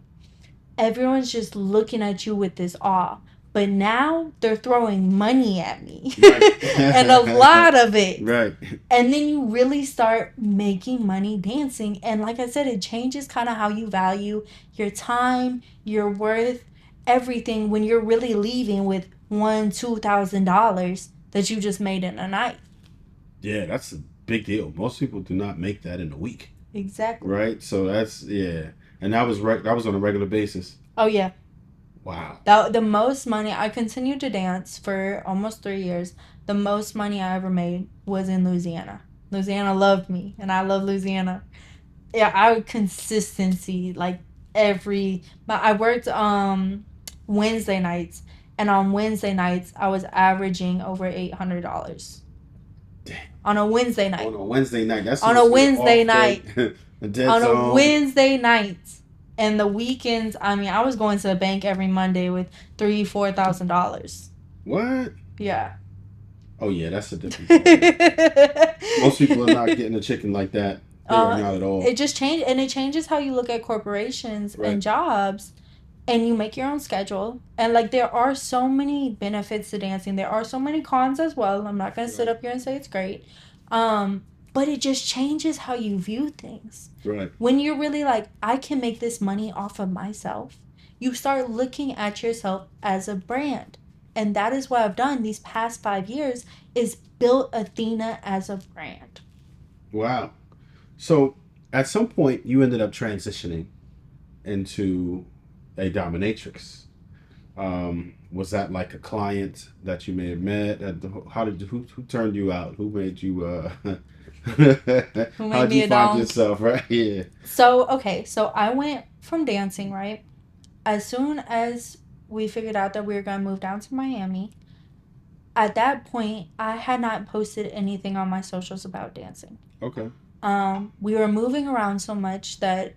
Everyone's just looking at you with this awe. But now they're throwing money at me. Right. And a lot of it. Right. And then you really start making money dancing. And like I said, it changes kind of how you value your time, your worth, everything when you're really leaving with $1,000, $2,000 that you just made in a night. Yeah, that's a big deal. Most people do not make that in a week, Exactly. right? So that's yeah, and that was right. That was on a regular basis. Oh yeah. Wow. The most money I continued to dance for almost 3 years. The most money I ever made was in Louisiana. Louisiana loved me, and I love Louisiana. Yeah, I would consistency like every. But I worked Wednesday nights, and on Wednesday nights I was averaging over $800 on a Wednesday On night. a Wednesday night, that's On a supposed to be an Wednesday off day, night. a dead On a zone. Wednesday night. And the weekends, I mean, I was going to the bank every Monday with $3,000-$4,000. What? Yeah. Oh yeah, that's a different ballgame. Most people are not getting a chicken like that. They are not at all. It just changed, and it changes how you look at corporations Right. and jobs, and you make your own schedule. And like, there are so many benefits to dancing. There are so many cons as well. I'm not gonna sit Right. up here and say it's great, but it just changes how you view things. Right. When you're really like, I can make this money off of myself, you start looking at yourself as a brand. And that is what I've done these past 5 years, is built Athena as a brand. Wow. So at some point, you ended up transitioning into a dominatrix. Was that like a client that you may have met? How did who turned you out? Who made you? Who How made did me you a find dom? yourself? Right? Yeah. So, okay, so I went from dancing, right? As soon as we figured out that we were going to move down to Miami, at that point, I had not posted anything on my socials about dancing. Okay. We were moving around so much that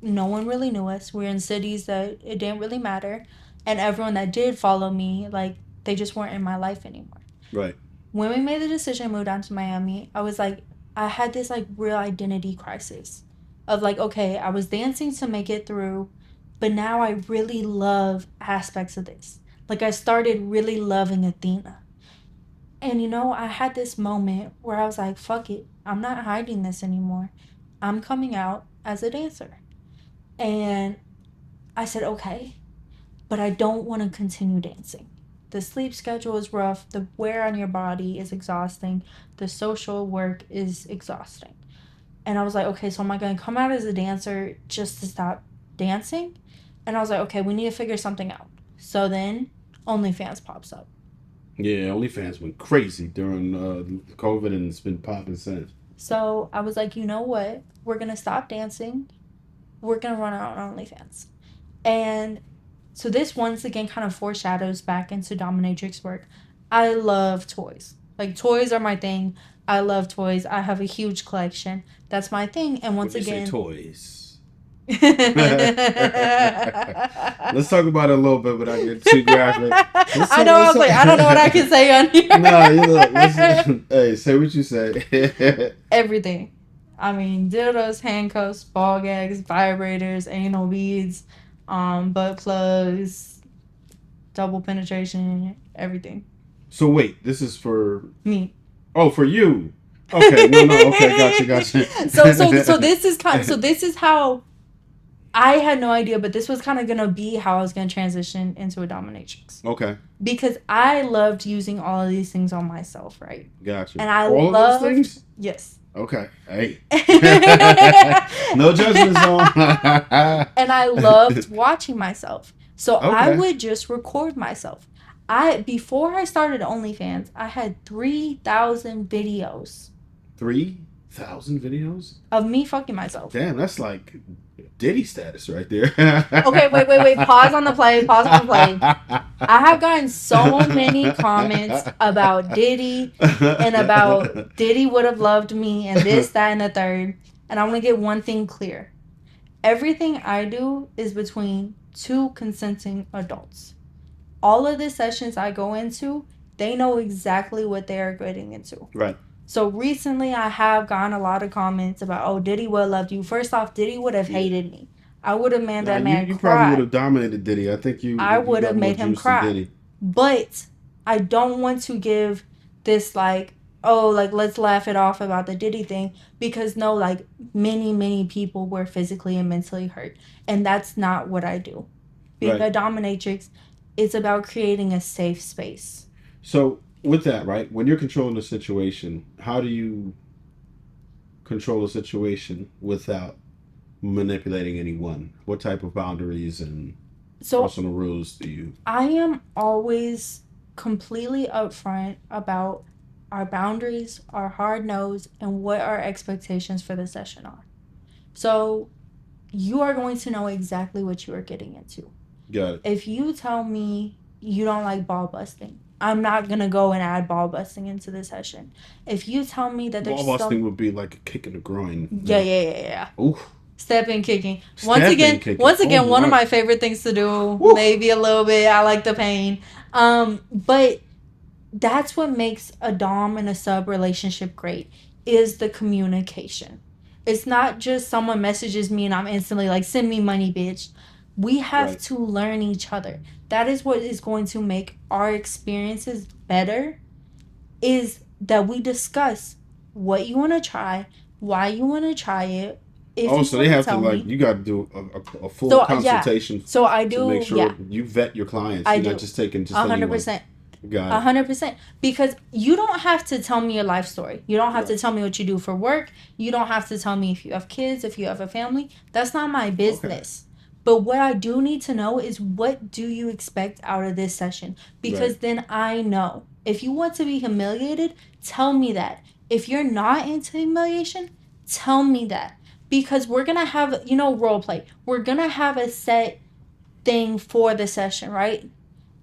no one really knew us. We were in cities that it didn't really matter. And everyone that did follow me, like, they just weren't in my life anymore. Right. When we made the decision to move down to Miami, I was like, I had this like real identity crisis of like, okay, I was dancing to make it through, but now I really love aspects of this. Like, I started really loving Athena. And I had this moment where I was like, fuck it. I'm not hiding this anymore. I'm coming out as a dancer. And I said, okay, but I don't want to continue dancing. The sleep schedule is rough. The wear on your body is exhausting. The social work is exhausting. And I was like, okay, so am I going to come out as a dancer just to stop dancing? And I was like, okay, we need to figure something out. So then OnlyFans pops up. Yeah, OnlyFans went crazy during COVID, and it's been popping since. So I was like, you know what? We're going to stop dancing. We're going to run our own OnlyFans. And so this once again kind of foreshadows back into dominatrix work. I love toys. Like, toys are my thing. I love toys. I have a huge collection. That's my thing. And When once you say again, toys, let's talk about it a little bit without getting too graphic. Let's I talk. know. I Let's was like, I don't know what I can talk. say on here. No, you look. Hey, say what you say. Everything. I mean, dildos, handcuffs, ball gags, vibrators, anal beads, butt plugs, double penetration, everything. So wait, this is for. Me. Oh, for you. Okay, no. Okay, gotcha. So this is how I had no idea, but this was kind of gonna be how I was gonna transition into a dominatrix. Okay, Because I loved using all of these things on myself, right? gotcha. And I All of those loved, things. yes. Okay, hey. No judgment zone. And I loved watching myself. So I Okay, would just record myself. Before I started OnlyFans, I had 3,000 videos 3,000 videos. of me fucking myself. Damn, that's like Diddy status right there. Okay, wait. Pause on the play. Pause on the play. I have gotten so many comments about Diddy and about Diddy would have loved me and this, that, and the third. And I want to get one thing clear. Everything I do is between two consenting adults. All of the sessions I go into, they know exactly what they are getting into. Right. So recently I have gotten a lot of comments about, oh, Diddy would have loved you. First off, Diddy would have hated me. I would have made Nah, that man you probably would cry. have dominated Diddy. I think I you would got have more made him juice than cry. Diddy. But I don't want to give this like, oh, like, let's laugh it off about the Diddy thing, because no, like, many people were physically and mentally hurt, and that's not what I do. Being Right. a dominatrix is about creating a safe space. So with that, right? When you're controlling the situation, how do you control a situation without manipulating anyone? What type of boundaries and So personal rules do you? I am always completely upfront about our boundaries, our hard nose, and what our expectations for the session are. So you are going to know exactly what you are getting into. Got it. If you tell me you don't like ball busting, I'm not going to go and add ball busting into the session. If you tell me that Ball there's busting some. would be like a kick in the groin. Yeah, yeah, yeah, yeah. Ooh, Stepping, kicking. stepping, kicking. Once Oh again, one of my. my favorite things to do. Woo. Maybe a little bit. I like the pain. But that's what makes a dom and a sub relationship great, is the communication. It's not just someone messages me and I'm instantly like, send me money, bitch. We have Right. to learn each other. That is what is going to make our experiences better, is that we discuss what you want to try, why you want to try it, if Oh, you so they want to have to tell like me. you got to do a full So yeah, consultation so I to make do, sure yeah, you vet your clients. I You're not do. just taking just A hundred anyone. percent. Got A it. hundred percent. Because you don't have to tell me your life story. You don't have to Right. tell me what you do for work. You don't have to tell me if you have kids, if you have a family. That's not my Okay. business. But what I do need to know is, what do you expect out of this session? Right. Because then I know. If you want to be humiliated, tell me that. If you're not into humiliation, tell me that. Because we're going to have, role play. We're going to have a set thing for the session, right?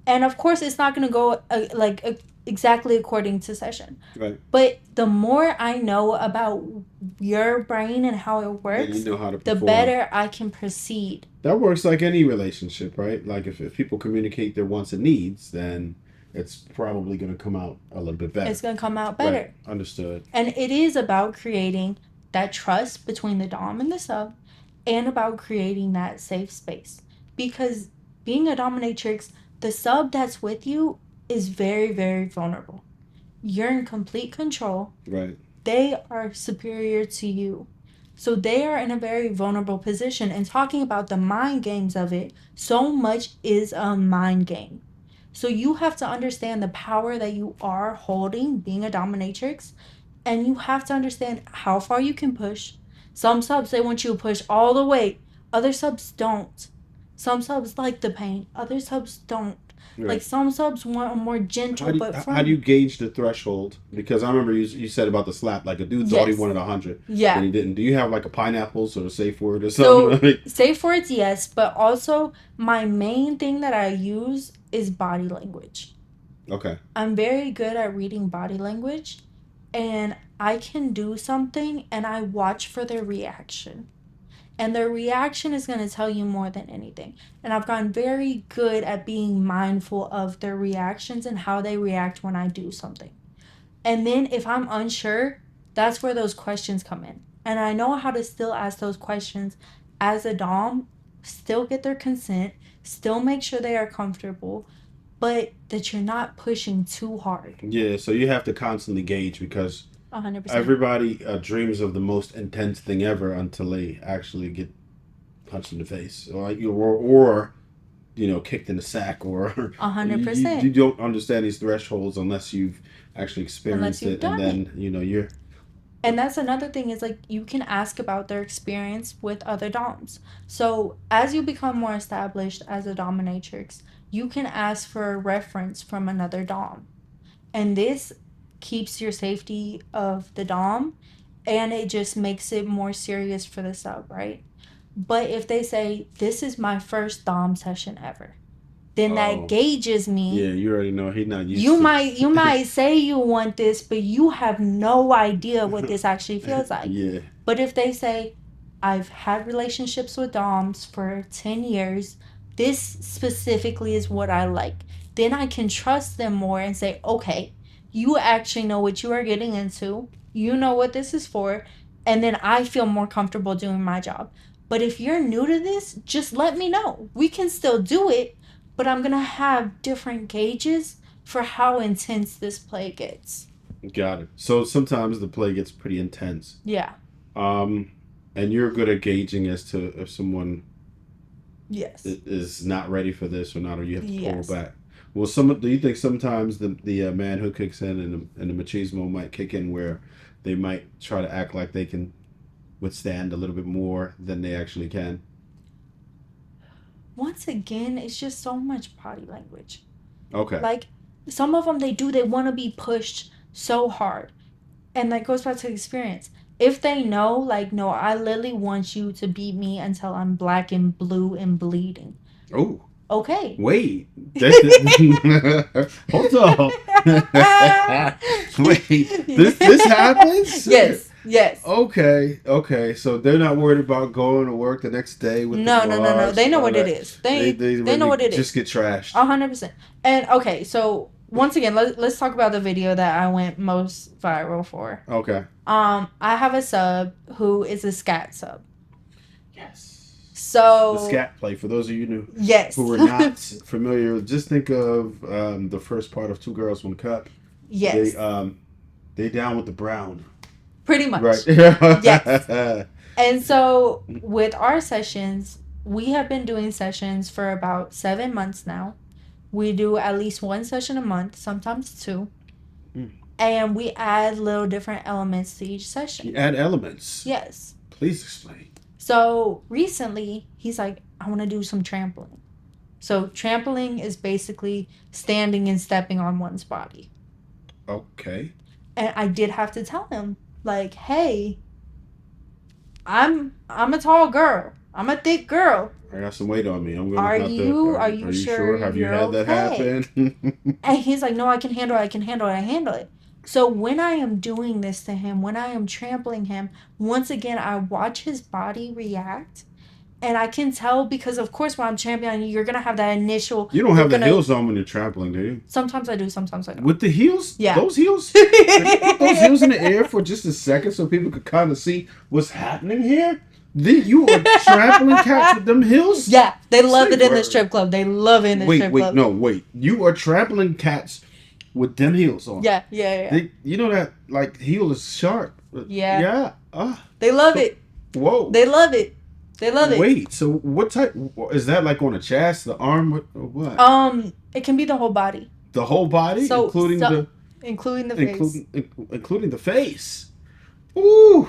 And of course, it's not going to go exactly according to session. Right. But the more I know about your brain and how it Then you works, know how to the perform. better I can proceed. That works like any relationship, right? Like if people communicate their wants and needs, then it's probably going to come out a little bit better. It's going to come out Right. better. Understood. And it is about creating that trust between the Dom and the sub, and about creating that safe space. Because being a dominatrix, the sub that's with you is very, very vulnerable. You're in complete control. Right. They are superior to you. So they are in a very vulnerable position. And talking about the mind games of it, so much is a mind game. So you have to understand the power that you are holding being a dominatrix, and you have to understand how far you can push. Some subs, they want you to push all the way. Other subs don't. Some subs like the pain. Other subs don't. Like Right. some subs want a more gentle but How do you firm. gauge the threshold? Because I remember you said about the slap. Like a dude thought he Yes. wanted 100, then Yeah. he didn't. Do you have like a pineapple sort of safe word or So something? safe words, yes, but also my main thing that I use is body language. Okay. I'm very good at reading body language, and I can do something and I watch for their reaction. And their reaction is going to tell you more than anything. And I've gotten very good at being mindful of their reactions and how they react when I do something. And then if I'm unsure, that's where those questions come in. And I know how to still ask those questions as a Dom, still get their consent, still make sure they are comfortable, but that you're not pushing too hard. Yeah. So you have to constantly gauge because 100%. everybody dreams of the most intense thing ever until they actually get punched in the face, or kicked in the sack, or you 100%. don't understand these thresholds unless you've actually Unless experienced you've it, and done it. then you're And that's another thing, is like, you can ask about their experience with other doms. So as you become more established as a dominatrix, you can ask for a reference from another dom. And this keeps your safety of the dom, and it just makes it more serious for the sub, right? But if they say, this is my first dom session ever, then that oh gauges me. yeah, you already know he's not you used to. might you might say you want this, but you have no idea what this actually feels like. Yeah. But if they say, I've had relationships with doms for 10 years, this specifically is what I like, then I can trust them more and say, okay, you actually know what you are getting into, you know what this is for, and then I feel more comfortable doing my job. But if you're new to this, just let me know, we can still do it, but I'm gonna have different gauges for how intense this play gets. Got it. So sometimes the play gets pretty intense. Yeah. Um, and you're good at gauging as to if someone Yes. is not ready for this or not, or you have to pull Yes. back. Well, do you think sometimes the manhood kicks in and the machismo might kick in where they might try to act like they can withstand a little bit more than they actually can? Once again, it's just so much body language. Okay. Like, some of them, they want to be pushed so hard. And that goes back to experience. If they know, like, no, I literally want you to beat me until I'm black and blue and bleeding. Oh, Okay. wait. Hold on. Wait, this happens? Yes. Yes. Okay. So they're not worried about going to work the next day with the No. marks They and know all what it that. is. They They know really what it just is. get trashed. 100%. And okay, so once again, let's talk about the video that I went most viral for. Okay. I have a sub who is a scat sub. Yes. So The scat play. For those of you yes, who are not familiar, just think of the first part of Two Girls One Cup. yes, They down with the brown. pretty much. Right. Yes. And so with our sessions, we have been doing sessions for about 7 months now. We do at least one session a month, sometimes two. Mm. And we add little different elements to each session. You add elements. Yes. Please explain. So recently, he's like, I want to do some trampling. So trampling is basically standing and stepping on one's body. Okay. And I did have to tell him, like, hey, I'm a tall girl. I'm a thick girl. I got some weight on me. I'm Are have you to. are you sure Have you you're had that okay? happen? And he's like, no, I can handle it. So when I am doing this to him, when I am trampling him, once again, I watch his body react. And I can tell because, of course, when I'm trampling you, you're going to have that initial... You don't have the heels on when you're trampling, do you? Sometimes I do, sometimes I don't. With the heels? Yeah. Those heels? Have you put those heels in the air for just a second so people could kind of see what's happening here? You are trampling cats with them heels? Yeah, they love it in the word. strip club. They love it in the strip club. Wait. You are trampling cats with them heels on. Yeah. You know that, like, heel is sharp. Yeah. Yeah. They love it. Whoa. They love it. They love it. Wait, so what type is that? Like on the chest, the arm, what? It can be the whole body. The whole body, including the face. including the face. Ooh.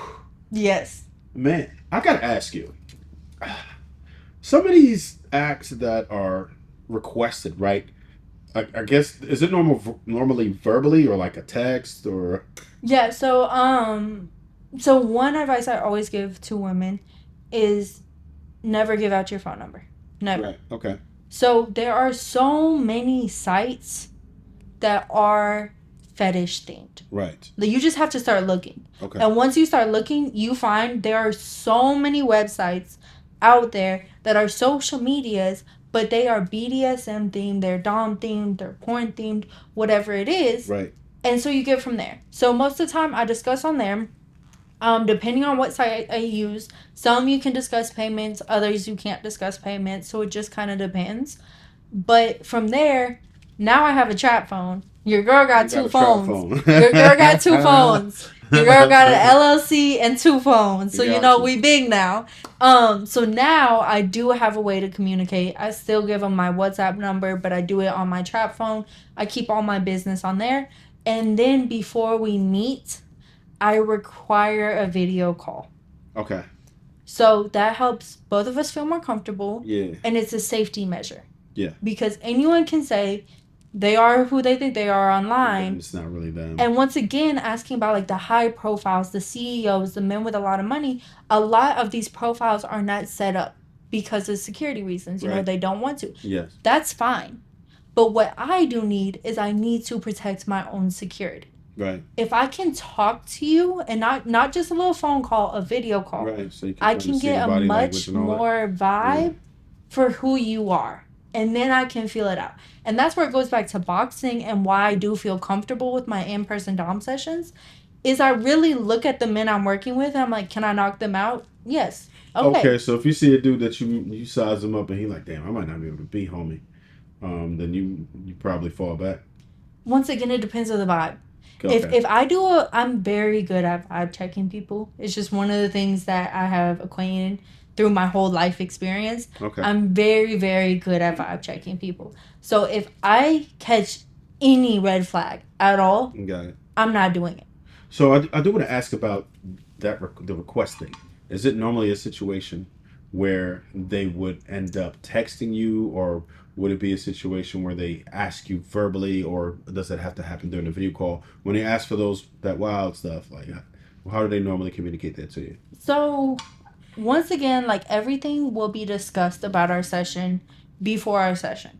Yes. Man, I gotta ask you. Some of these acts that are requested, right? I guess is it normally verbally or like a text or? Yeah. So one advice I always give to women is never give out your phone number. Never. Right. Okay. So there are so many sites that are fetish themed. Right. You just have to start looking. Okay. And once you start looking, you find there are so many websites out there that are social medias, but they are BDSM themed, they're Dom themed, they're porn themed, whatever it is. Right. And so you get from there. So most of the time I discuss on there. Depending on what site I use, some you can discuss payments, others you can't discuss payments, so it just kind of depends. But from there, now I have a chat phone. Your girl got two phones. Your girl got two phones. Your girl got an LLC and two phones. So you know we big now. So now I do have a way to communicate. I still give them my WhatsApp number, but I do it on my chat phone. I keep all my business on there. And then before we meet, I require a video call. Okay. So that helps both of us feel more comfortable. Yeah. And it's a safety measure. Yeah. Because anyone can say they are who they think they are online. It's not really them. And once again, asking about like the high profiles, the CEOs, the men with a lot of money, a lot of these profiles are not set up because of security reasons. You know, they don't want to. Yes. That's fine. But what I do need is I need to protect my own security. Right. If I can talk to you and not just a little phone call, a video call, right. So I can get a much more vibe for who you are. And then I can feel it out. And that's where it goes back to boxing and why I do feel comfortable with my in-person Dom sessions is I really look at the men I'm working with and I'm like, can I knock them out? Yes. Okay, so if you see a dude that you size him up and he like, damn, I might not be able to beat homie, then you probably fall back. Once again, it depends on the vibe. Okay. If I I'm very good at vibe checking people. It's just one of the things that I have acquainted through my whole life experience, Okay. I'm very, very good at vibe checking people. So if I catch any red flag at all, Got it. I'm not doing it. So I do want to ask about the request thing. Is it normally a situation where they would end up texting you, or would it be a situation where they ask you verbally, or does that have to happen during the video call? When they ask for that wild stuff, like how do they normally communicate that to you? So once again, like everything will be discussed about our session before our session.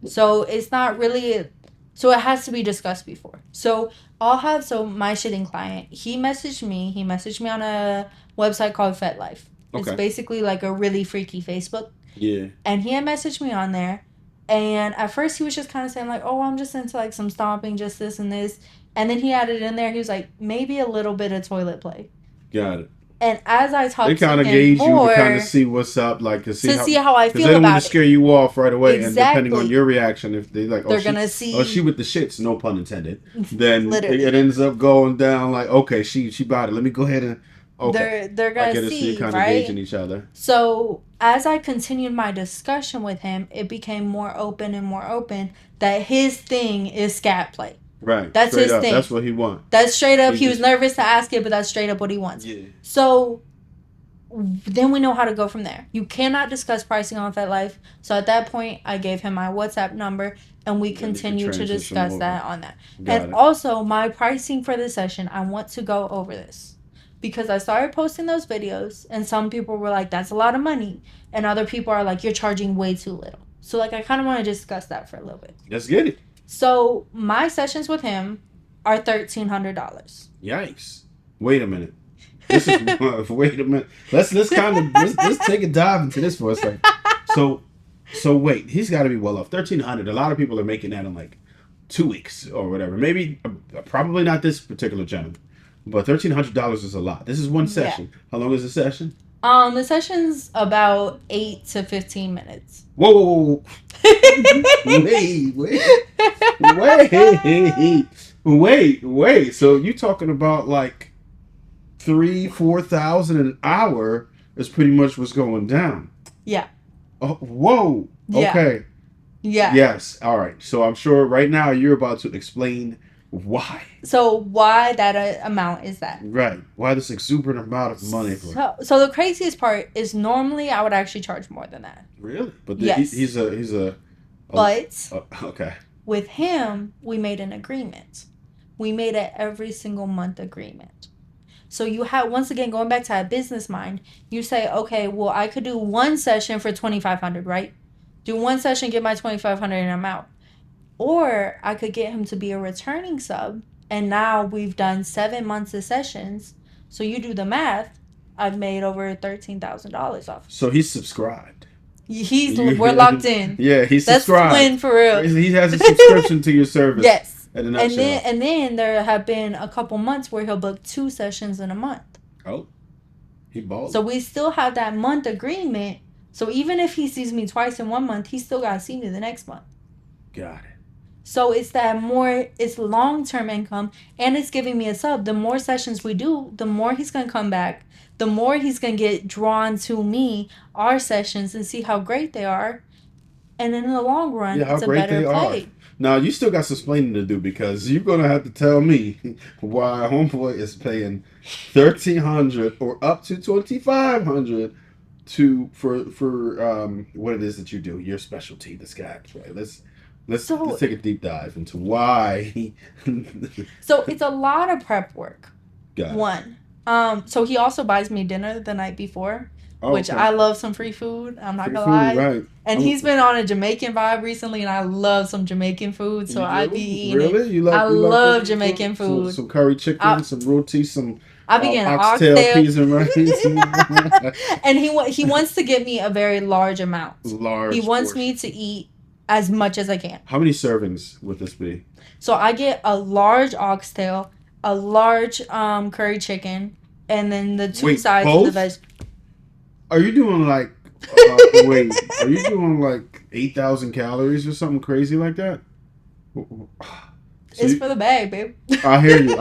So it's not really, so it has to be discussed before. So my shitting client, he messaged me on a website called FetLife. It's Okay. basically like a really freaky Facebook. Yeah. And he had messaged me on there. And at first he was just kind of saying like, oh, I'm just into like some stomping, just this and this. And then he added in there, he was like, maybe a little bit of toilet play. Got it. And as I talked They to kind of him gauge more, you to kind of see what's up, like to see how I because feel they don't want about to scare you off right away. Exactly. And depending on your reaction, if they like, they're gonna see, oh, she with the shits, no pun intended, then Literally. it ends up going down like, okay, she bought it. Let me go ahead and they're I gonna get it. So see, you're kind of right? gauging each other. So as I continued my discussion with him, it became more open and more open that his thing is scat play. Right. That's straight his up. thing. That's what he wants. That's straight up. He He was just- nervous to ask it, but that's straight up what he wants. Yeah. So then we know how to go from there. You cannot discuss pricing on FetLife. So at that point, I gave him my WhatsApp number, and we Then you can continue to transition discuss over. that on that. Got And it. also, my pricing for the session, I want to go over this. Because I started posting those videos, and some people were like, that's a lot of money. And other people are like, you're charging way too little. So, like, I kind of want to discuss that for a little bit. Let's get it. So, my sessions with him are $1,300. Yikes! Wait a minute. This is wait a minute. Let's take a dive into this for a second. So wait, he's got to be well off. 1,300. A lot of people are making that in like 2 weeks or whatever. Maybe probably not this particular gentleman, but $1,300 is a lot. This is one session. Yeah. How long is the session? The session's about 8 to 15 minutes. Whoa. Wait. So you talking about like 3,000-4,000 an hour is pretty much what's going down. Yeah. Oh, whoa. Yeah. Okay. Yeah. Yes. All right. So I'm sure right now you're about to explain why. So why that amount is that? Right. Why this exuberant amount of money for? So the craziest part is normally I would actually charge more than that. Really? But yes. he's a. But okay. With him, we made an agreement. We made an every single month agreement. So you have, once again, going back to that business mind, you say, okay, well, I could do one session for $2,500, right? Do one session, get my $2,500 and I'm out. Or I could get him to be a returning sub. And now we've done 7 months of sessions. So you do the math. I've made over $13,000 off. So he's subscribed. We're locked in. Yeah, he's subscribed. That's twin for real. He has a subscription to your service. Yes. And then there have been a couple months where he'll book 2 sessions in a month. Oh, he balled. So we still have that month agreement. So even if he sees me twice in 1 month, he still got to see me the next month. Got it. So it's long-term income, and it's giving me a sub. The more sessions we do, the more he's going to come back. The more he's going to get drawn to me, our sessions, and see how great they are. And in the long run, it's a better play. Now, you still got some explaining to do, because you're going to have to tell me why homeboy is paying $1,300 or up to $2,500 for what it is that you do, your specialty, the scabs, right? Let's take a deep dive into why. So it's a lot of prep work. Got it. One. So he also buys me dinner the night before, which I love some free food. I'm not gonna lie. Right. And he's been on a Jamaican vibe recently, and I love some Jamaican food, so I be eating it. You like? I love Jamaican food. Some curry chicken, some roti, some. I be getting oxtail, peas and rice. And he wants to give me a very large amount. Large. He wants me to eat as much as I can. How many servings would this be? So I get a large oxtail, a large curry chicken, and then the 2 sides of the veg. Are you doing like are you doing like 8,000 calories or something crazy like that? It's for the bag, babe. I hear you.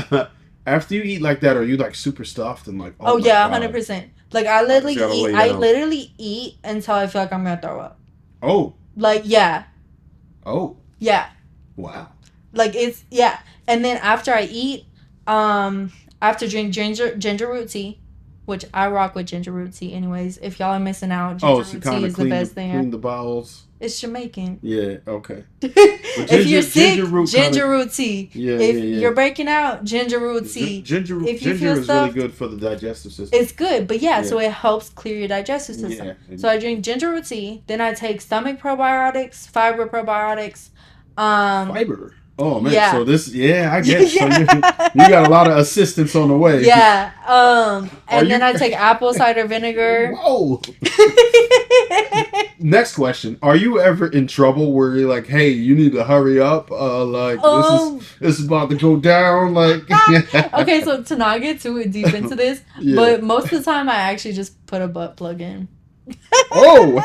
But, after you eat like that, are you like super stuffed and like? Oh yeah, 100%. Like I just gotta lay I down. literally eat until I feel like I'm gonna throw up. Oh. Like yeah. Oh. Yeah. Wow. Like it's yeah. And then after I eat, I have to drink ginger root tea, which I rock with ginger root tea anyways. If y'all are missing out, ginger So root kind tea of is the best thing. clean the bowels. It's Jamaican. Yeah. Okay. If you're sick, ginger kinda, root tea. Yeah. If Yeah. you're breaking out, ginger root tea. Ginger If you ginger feel is stuffed, really good for the digestive system. it's good, but yeah, so it helps clear your digestive system. Yeah. So I drink ginger root tea, then I take stomach probiotics, fiber probiotics. Fiber. Oh man, Yeah. so this, I get it. So you got a lot of assistance on the way. Yeah. And then I take apple cider vinegar. Whoa. Next question: are you ever in trouble where you're like, "Hey, you need to hurry up"? Like this is about to go down. Like, okay, so to not get too deep into this, but most of the time I actually just put a butt plug in. Oh.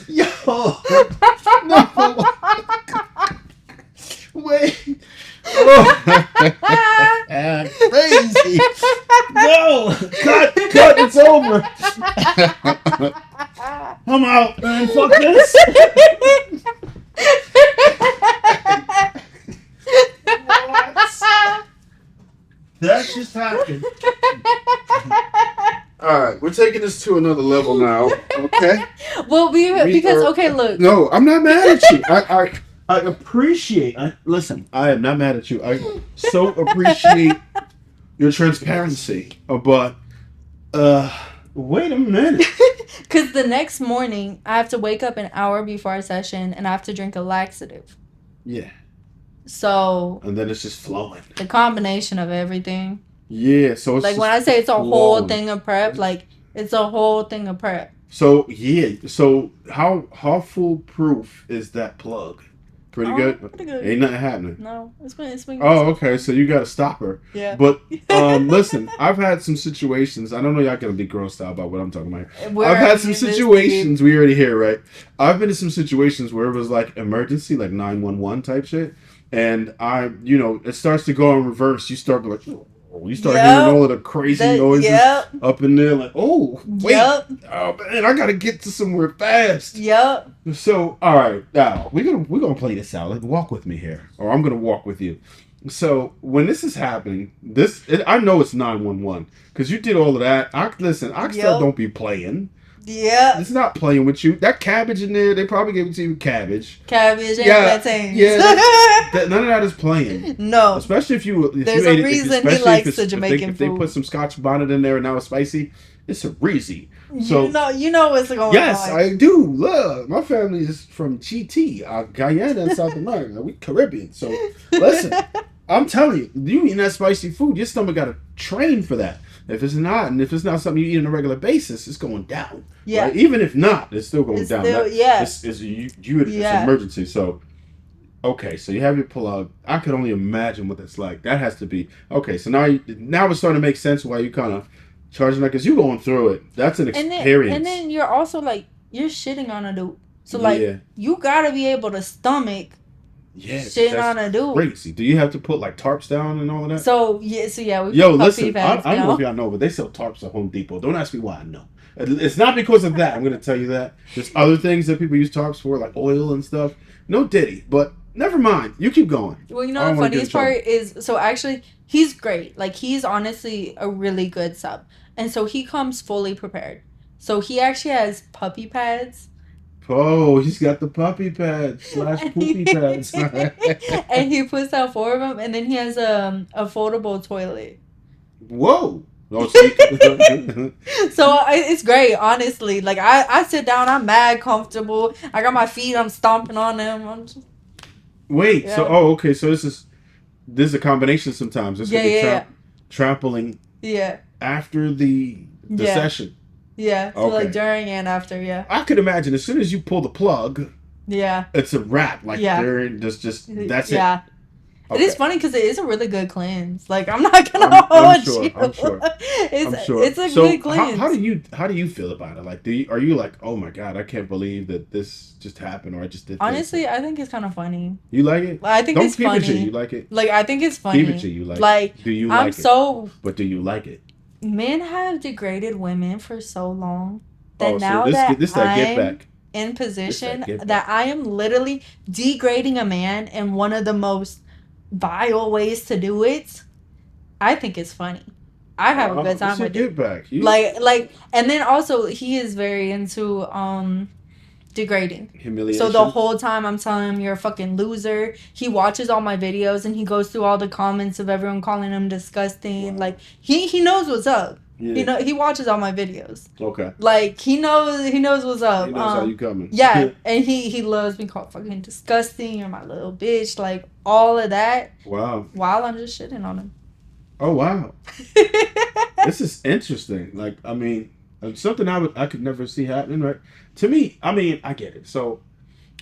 Yo. No. Wait. Oh. Crazy. No. Cut. It's over. I'm out, man. Fuck this. What? That just happened. All right, we're taking this to another level now. Okay. Well, okay, look. No, I'm not mad at you. I appreciate. Listen, I am not mad at you. I so appreciate your transparency. But wait a minute. Because the next morning I have to wake up an hour before our session and I have to drink a laxative. Yeah. So. And then it's just flowing. The combination of everything. Yeah, so it's like when I say it's a whole thing of prep, like it's a whole thing of prep. So so how foolproof is that plug? Pretty good. Ain't nothing happening. No, it's been. Oh, okay. So you got to stop her. Yeah. But listen, I've had some situations. I don't know y'all gonna be grossed out about what I'm talking about. I've had some situations. We already hear, right? I've been in some situations where it was like emergency, like 911 type shit, and it starts to go in reverse. You start like. You start hearing all of the crazy noises up in there, like, oh, wait, oh man, I gotta get to somewhere fast. Yep. So, all right, now we're gonna play this out. Like, walk with me here, or I'm gonna walk with you. So when this is happening, I know it's 911 because you did all of that. I still don't be playing. Yeah. It's not playing with you. That cabbage in there, they probably gave it to you cabbage. Cabbage and plantains. Yeah. None of that is playing. No. Especially if you There's a reason he likes the Jamaican food. If they put some Scotch bonnet in there and now it's spicy, it's a reason. So you know what's going on. Yes, I do. Look, my family is from GT, Guyana and South America. We Caribbean. So listen, I'm telling you eating that spicy food, your stomach got to train for that. If it's not something you eat on a regular basis, it's going down. Yeah. Right? Even if not, it's still going down. It's an emergency. So, okay, so you have your plug. I could only imagine what that's like. That has to be okay. So now it's starting to make sense why you kind of charging that because you're going through it. That's an experience. And then you're also like you're shitting on a dude. So like you gotta be able to stomach. Yeah, shit on a dude. Crazy. Do you have to put like tarps down and all of that? So yeah. Listen. I don't know if y'all know, but they sell tarps at Home Depot. Don't ask me why I know. It's not because of that. I'm going to tell you that. There's other things that people use tarps for, like oil and stuff. No diddy, but never mind. You keep going. Well, you know the funniest part is, so actually, he's great. Like he's honestly a really good sub, and so he comes fully prepared. So he actually has puppy pads. Oh, he's got the puppy pads / poopy pads. And he puts out 4 of them, and then he has a foldable toilet. Whoa. So it's great, honestly. Like I sit down, I'm mad comfortable. I got my feet, I'm stomping on them. Wait, so okay, so this is a combination sometimes. This could be trampling. Yeah. After the session. Yeah, so like during and after, I could imagine as soon as you pull the plug, it's a wrap. Like that's it. It is Okay. funny because it is a really good cleanse. Like I'm not gonna I'm hold sure. you. I'm sure. I'm sure. It's a good So how do cleanse. you feel about it? Like, are you like, oh my god, I can't believe that this just happened, or I just did this? Honestly, I think it's kind of funny. You like it? I think Don't it's keep it to you. You funny. like it? Like I think it's Keep it to funny. you. Like, Like do you I'm like it? so But do you like it? men have degraded women for so long that Oh, so now that this that get I'm back. in This that position get that back. I am literally degrading a man in one of the most vile ways to do it, I think it's funny. I have a good This time your with it. get back. You And then also he is very into degrading. So the humiliation. whole time I'm telling him you're a fucking loser. He watches all my videos and he goes through all the comments of everyone calling him disgusting. Wow. Like he knows what's up. Yeah. He watches all my videos. Okay. Like he knows what's up. He knows how you coming. Yeah, and he loves being called fucking disgusting. You're my little bitch. Like all of that Wow. while I'm just shitting on him. Oh wow. This is interesting. Like, I mean, something I could never see happening. Right? To me, I mean, I get it. So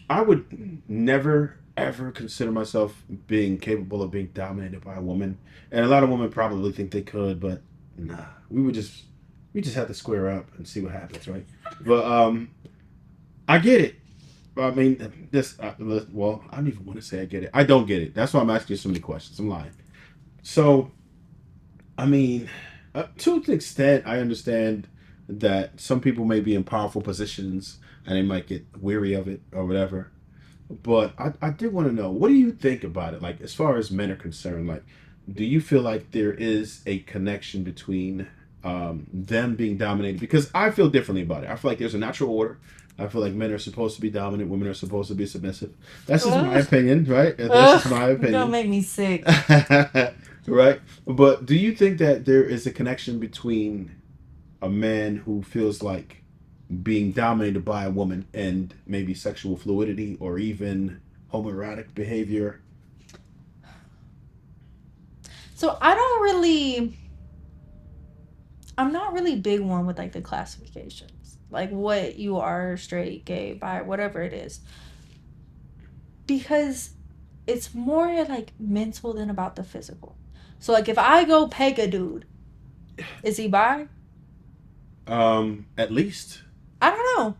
I would never ever consider myself being capable of being dominated by a woman, and a lot of women probably think they could, but nah. We just have to square up and see what happens, right? But I get it. I mean, well, I don't even want to say I get it. I don't get it. That's why I'm asking you so many questions. I'm lying. So, I mean, to an extent, I understand that some people may be in powerful positions and they might get weary of it or whatever. But I did want to know, what do you think about it? Like, as far as men are concerned, like, do you feel like there is a connection between them being dominated? Because I feel differently about it. I feel like there's a natural order. I feel like men are supposed to be dominant, women are supposed to be submissive. That's just my Ugh. opinion, right? That's just Ugh, my you're gonna opinion. make me sick. Right? But do you think that there is a connection between a man who feels like being dominated by a woman and maybe sexual fluidity or even homoerotic behavior? So I'm not really big one with like the classifications, like what you are, straight, gay, bi, whatever it is, because it's more like mental than about the physical. So like if I go peg a dude, is he bi? At least. I don't know.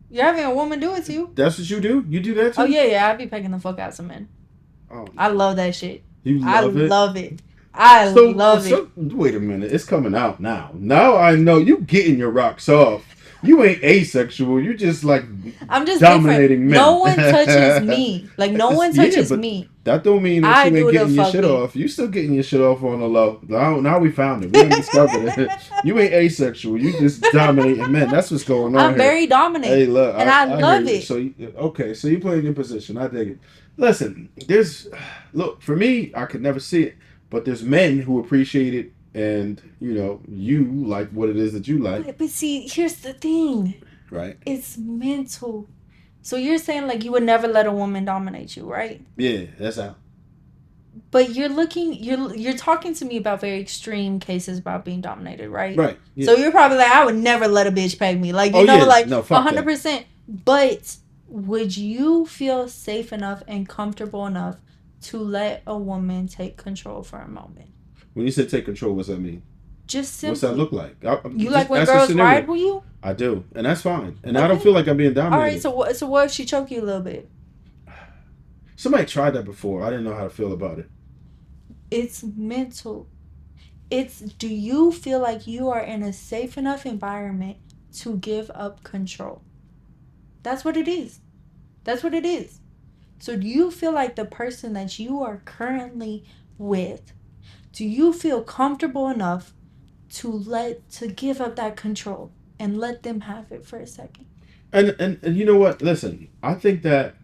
You're having a woman do it to you. That's what you do? You do that Oh too? yeah, I be pegging the fuck out some men. Oh I no. love that shit. You I love it? love it. I love it. So wait a minute, it's coming out now. Now I know you getting your rocks off. You ain't asexual. You just like I'm just different. dominating men. No one touches me. Like no one Yeah, touches but me. that don't mean that I you ain't do the getting your shit fucking. off. You still getting your shit off on the low. Now we found it. We done discovered it. You ain't asexual. You just dominating men. That's what's going on I'm here. very dominant, Hey, look, and I I hear love you. it. So okay, so you playing your position. I dig it. Listen, there's look for me. I could never see it, but there's men who appreciate it, and you like what it is that you like, But see, here's the thing. right? It's mental. So you're saying like you would never let a woman dominate you, right? Yeah, that's how. But you're talking to me about very extreme cases about being dominated, right? Right. Yeah. So you're probably like, I would never let a bitch peg me. Like, Oh yeah. like No, fuck that. 100%. But would you feel safe enough and comfortable enough to let a woman take control for a moment? When you say take control, what's that mean? Just What's simply. that look like? You like when girls ride with you? I do, and that's fine. And Okay. I don't feel like I'm being dominated. All right, so what if she choke you a little bit? Somebody tried that before. I didn't know how to feel about it. It's mental. Do you feel like you are in a safe enough environment to give up control? That's what it is. That's what it is. So do you feel like the person that you are currently with, do you feel comfortable enough to give up that control and let them have it for a second? And you know what? Listen, I think that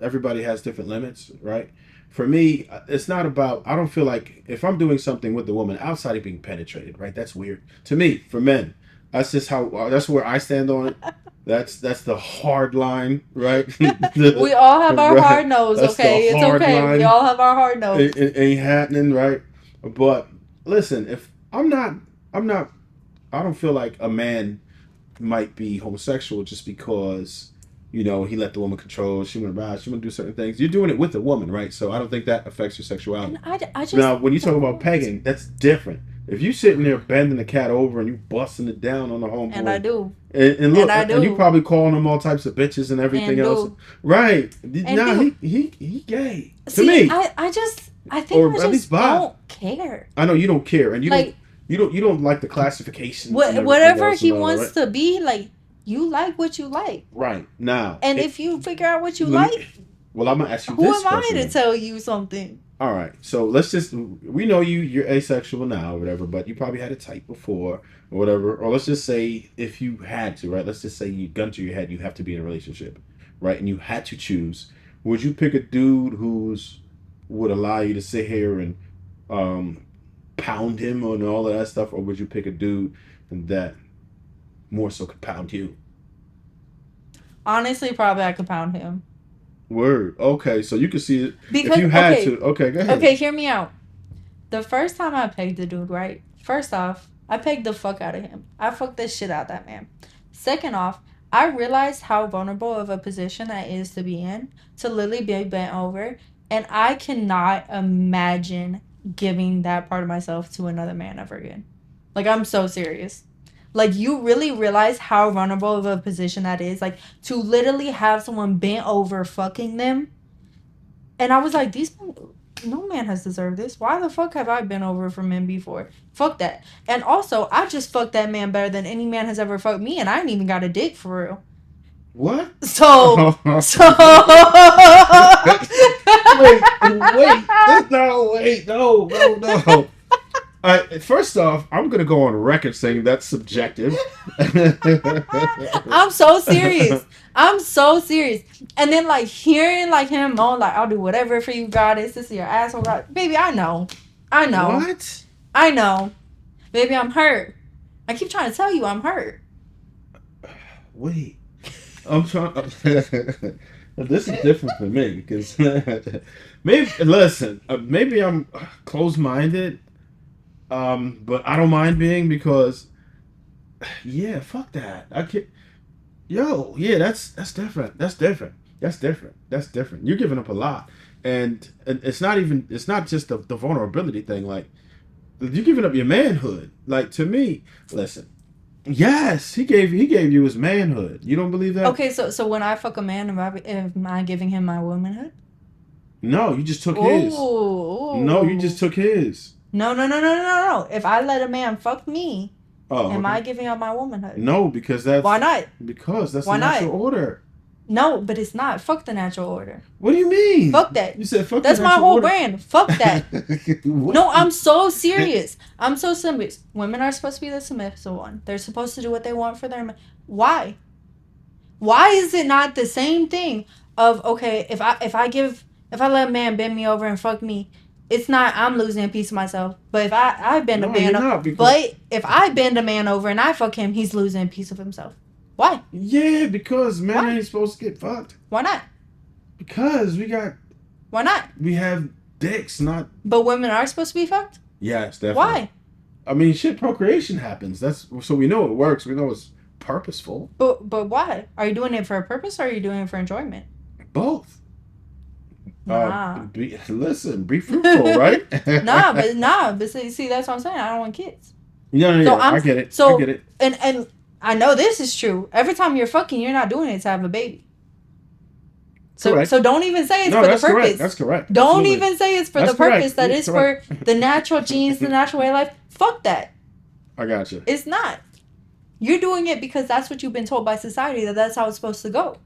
everybody has different limits, right? For me, it's not about. I don't feel like if I'm doing something with the woman outside of being penetrated, right? That's weird to me. For men, that's just how. That's where I stand on it. That's the hard line, right? We all have our hard nose, That's okay? the It's hard okay. We line. all have our hard nose. It ain't happening, right? But listen, if I'm not. I don't feel like a man might be homosexual just because he let the woman control. She want to ride. She want to do certain things. You're doing it with a woman, right? So I don't think that affects your sexuality. And I just Now, when you talk about pegging, that's different. If you sitting there bending the cat over and you busting it down on the homeboy, and I do, and look, and I and you do, probably calling him all types of bitches and everything and else, do, right? and Nah, do. he gay to See, me, I think or I at least just Bob. don't care. I know you don't care, and Like, you don't like the classifications and everything whatever else he and all that, wants right? to be, like, you like what you like. Right now, And if you figure out what you let like, me, well, I'm gonna ask you who this am I question to then. tell you something? All right, so we know you're asexual now or whatever, but you probably had a type before or whatever. Or let's just say if you had to, right? Let's just say you gun to your head, you have to be in a relationship, right? And you had to choose. Would you pick a dude who's would allow you to sit here and um, pound him and all of that stuff, or would you pick a dude that more so could pound you? Honestly, probably I could pound him. Word. Okay, so you can see it if Because, you had to. Okay, go ahead. okay, hear me out. The first time I pegged the dude, right? First off, I pegged the fuck out of him. I fucked the shit out of that man. Second off, I realized how vulnerable of a position that is to be in, to literally be bent over. And I cannot imagine giving that part of myself to another man ever again. Like, I'm so serious. Like, you really realize how vulnerable of a position that is. Like, to literally have someone bent over fucking them. And I was like, no man has deserved this. Why the fuck have I been over for men before? Fuck that. And also, I just fucked that man better than any man has ever fucked me, and I ain't even got a dick for real. What? So. Wait, no. First off, I'm gonna go on record saying that's subjective. I'm so serious. I'm so serious. And then, like, hearing, like, him moan, like, I'll do whatever for you, goddess. This is your asshole, God. Baby, I know. What? I know. Baby, I'm hurt. I keep trying to tell you I'm hurt. Wait. I'm trying. This is different for me because maybe I'm closed-minded, but I don't mind being because yeah, fuck that. I can't. Yo, yeah, that's different. That's different. That's different. That's different. You're giving up a lot, and it's not just the vulnerability thing. Like you're giving up your manhood. Like to me, listen. Yes, he gave you his manhood. You don't believe that? Okay, so when I fuck a man, am I giving him my womanhood? No, you just took his. Ooh. No, you just took his. No. If I let a man fuck me, am Okay. I giving up my womanhood? No, because that's Why not? because that's Why the natural not? order. No, but it's not. Fuck the natural order. What do you mean? Fuck that. You said fuck That's the my natural whole order. brand. Fuck that. What? No, I'm so serious. I'm so serious. Women are supposed to be the submissive one. They're supposed to do what they want for their man. Why? Why is it not the same thing of, okay, if I let a man bend me over and fuck me, it's not I'm losing a piece of myself. But if I bend a No, man you're over, not, because but if I bend a man over and I fuck him, he's losing a piece of himself. Why? yeah, because men Why? ain't supposed to get fucked. Why not? Because Why not? we have dicks, not But women are supposed to be fucked? yes, definitely. Why? I mean, shit, procreation happens. That's so we know it works. We know it's purposeful. But why? Are you doing it for a purpose or are you doing it for enjoyment? Both. Nah. Listen, be fruitful, right? But see, that's what I'm saying. I don't want kids. No, I get it. I get it. And I know this is true. Every time you're fucking, you're not doing it to have a baby. Correct. So don't even say it's No, for the that's purpose. correct. That's correct. Don't Absolutely. even say it's for That's the purpose. correct. That You're is correct. for the natural genes, the natural way of life. Fuck that. I got you. It's not. You're doing it because that's what you've been told by society that that's how it's supposed to go.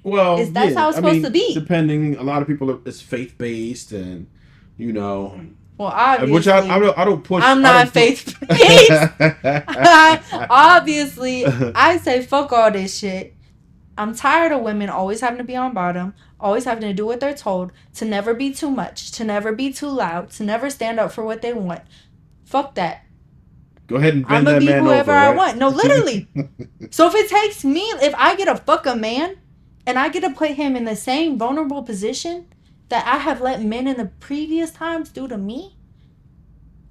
Well, That's how it's supposed to be. Depending, a lot of people it's faith based, and you know, Well, obviously, which I don't push. I'm not faith based. Obviously, I say fuck all this shit. I'm tired of women always having to be on bottom, always having to do what they're told, to never be too much, to never be too loud, to never stand up for what they want. Fuck that. Go ahead and I'm bend gonna that be man whoever over, I right? want. No, literally. So if it takes me, if I get to fuck a man and I get to put him in the same vulnerable position that I have let men in the previous times do to me,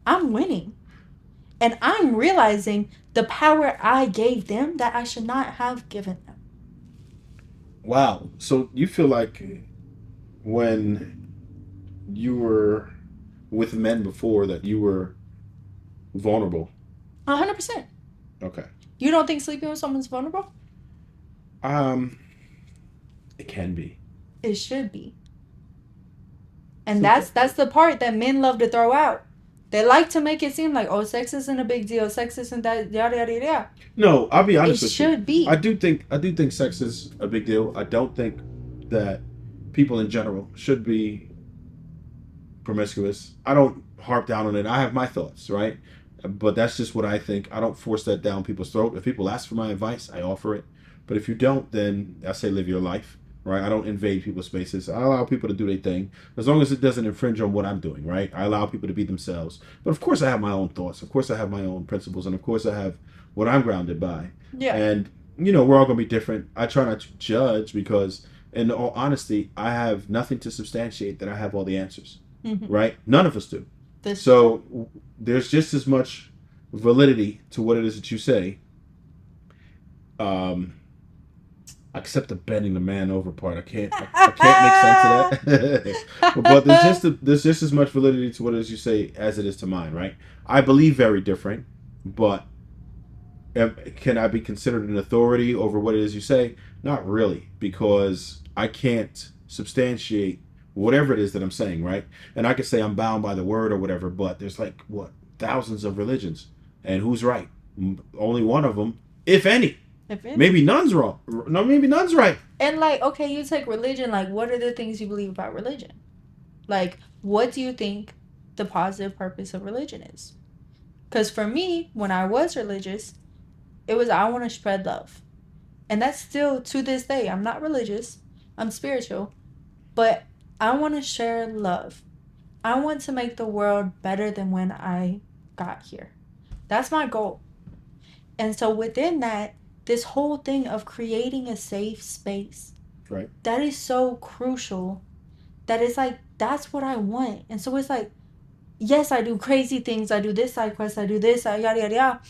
I'm winning. And I'm realizing the power I gave them that I should not have given them. Wow. So you feel like when you were with men before that you were vulnerable? 100%. Okay. You don't think sleeping with someone's vulnerable? Um, it can be. It should be. And Sometimes. that's the part that men love to throw out. They like to make it seem like, oh, sex isn't a big deal. Sex isn't that yada yada yada. No, I'll be It honest with you. should be. I do think sex is a big deal. I don't think that people in general should be promiscuous. I don't harp down on it. I have my thoughts, right? But that's just what I think. I don't force that down people's throat. If people ask for my advice, I offer it. But if you don't, then I say live your life, right? I don't invade people's spaces. I allow people to do their thing as long as it doesn't infringe on what I'm doing, right? I allow people to be themselves. But of course, I have my own thoughts. Of course, I have my own principles. And of course, I have what I'm grounded by. Yeah. And, we're all going to be different. I try not to judge because, in all honesty, I have nothing to substantiate that I have all the answers, Mm-hmm. right? None of us do. This So there's just as much validity to what it is that you say. Um, except the bending the man over part. I can't make sense of that. But there's just as much validity to what it is you say as it is to mine, right? I believe very different, but can I be considered an authority over what it is you say? Not really, because I can't substantiate whatever it is that I'm saying, right? And I could say I'm bound by the word or whatever, but there's like what thousands of religions, and who's right? Only one of them, if any. if any. Maybe none's wrong. No, maybe none's right. And like, okay, you take religion, like what are the things you believe about religion? Like, what do you think the positive purpose of religion is? Because for me, when I was religious, it was I want to spread love. And that's still to this day. I'm not religious, I'm spiritual, but I want to share love. I want to make the world better than when I got here. That's my goal. And so within that, this whole thing of creating a safe space, Right. that is so crucial that it's like, that's what I want. And so it's like, yes, I do crazy things. I do this side quest. I do this, yada, yada, yada.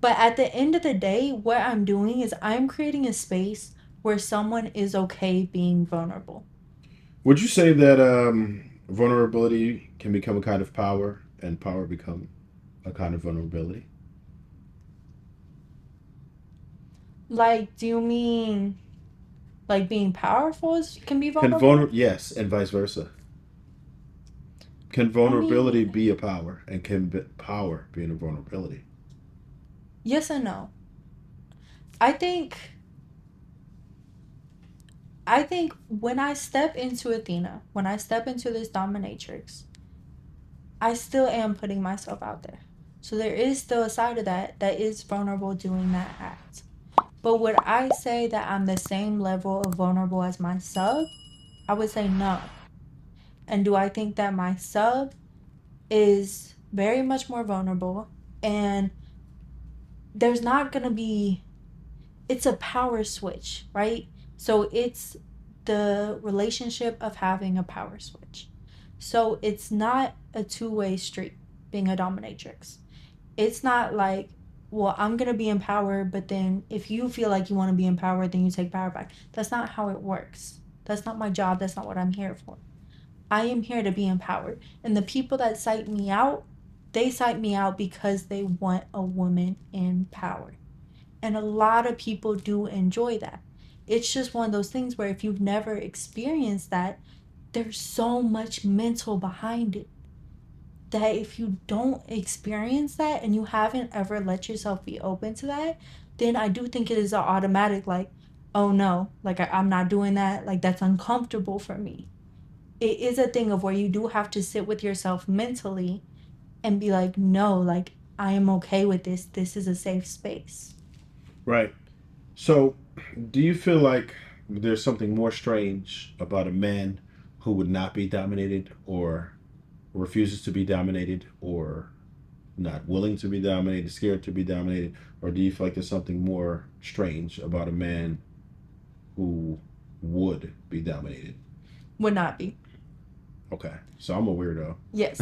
But at the end of the day, what I'm doing is I'm creating a space where someone is okay being vulnerable. Would you say that vulnerability can become a kind of power, and power become a kind of vulnerability? Like, do you mean like being powerful can be Can vulnerable? yes, and vice versa. Can I vulnerability mean, be a power, and can power be in a vulnerability? yes and no. I think I think when I step into Athena, when I step into this dominatrix, I still am putting myself out there. So there is still a side of that is vulnerable doing that act. But would I say that I'm the same level of vulnerable as my sub? I would say no. And do I think that my sub is very much more vulnerable? And there's not going to be, it's a power switch, right? So it's the relationship of having a power switch. So it's not a two-way street being a dominatrix. It's not like, well, I'm going to be in power, but then if you feel like you want to be in power, then you take power back. That's not how it works. That's not my job. That's not what I'm here for. I am here to be empowered. And the people that cite me out, they cite me out because they want a woman in power. And a lot of people do enjoy that. It's just one of those things where if you've never experienced that, there's so much mental behind it that if you don't experience that and you haven't ever let yourself be open to that, then I do think it is an automatic, like, oh no, like I'm not doing that, like that's uncomfortable for me. It is a thing of where you do have to sit with yourself mentally and be like, no, like I am okay with this. This is a safe space. Right. So, do you feel like there's something more strange about a man who would not be dominated, or refuses to be dominated, or not willing to be dominated, scared to be dominated? Or do you feel like there's something more strange about a man who would be dominated? Would not be. Okay, so I'm a weirdo. Yes.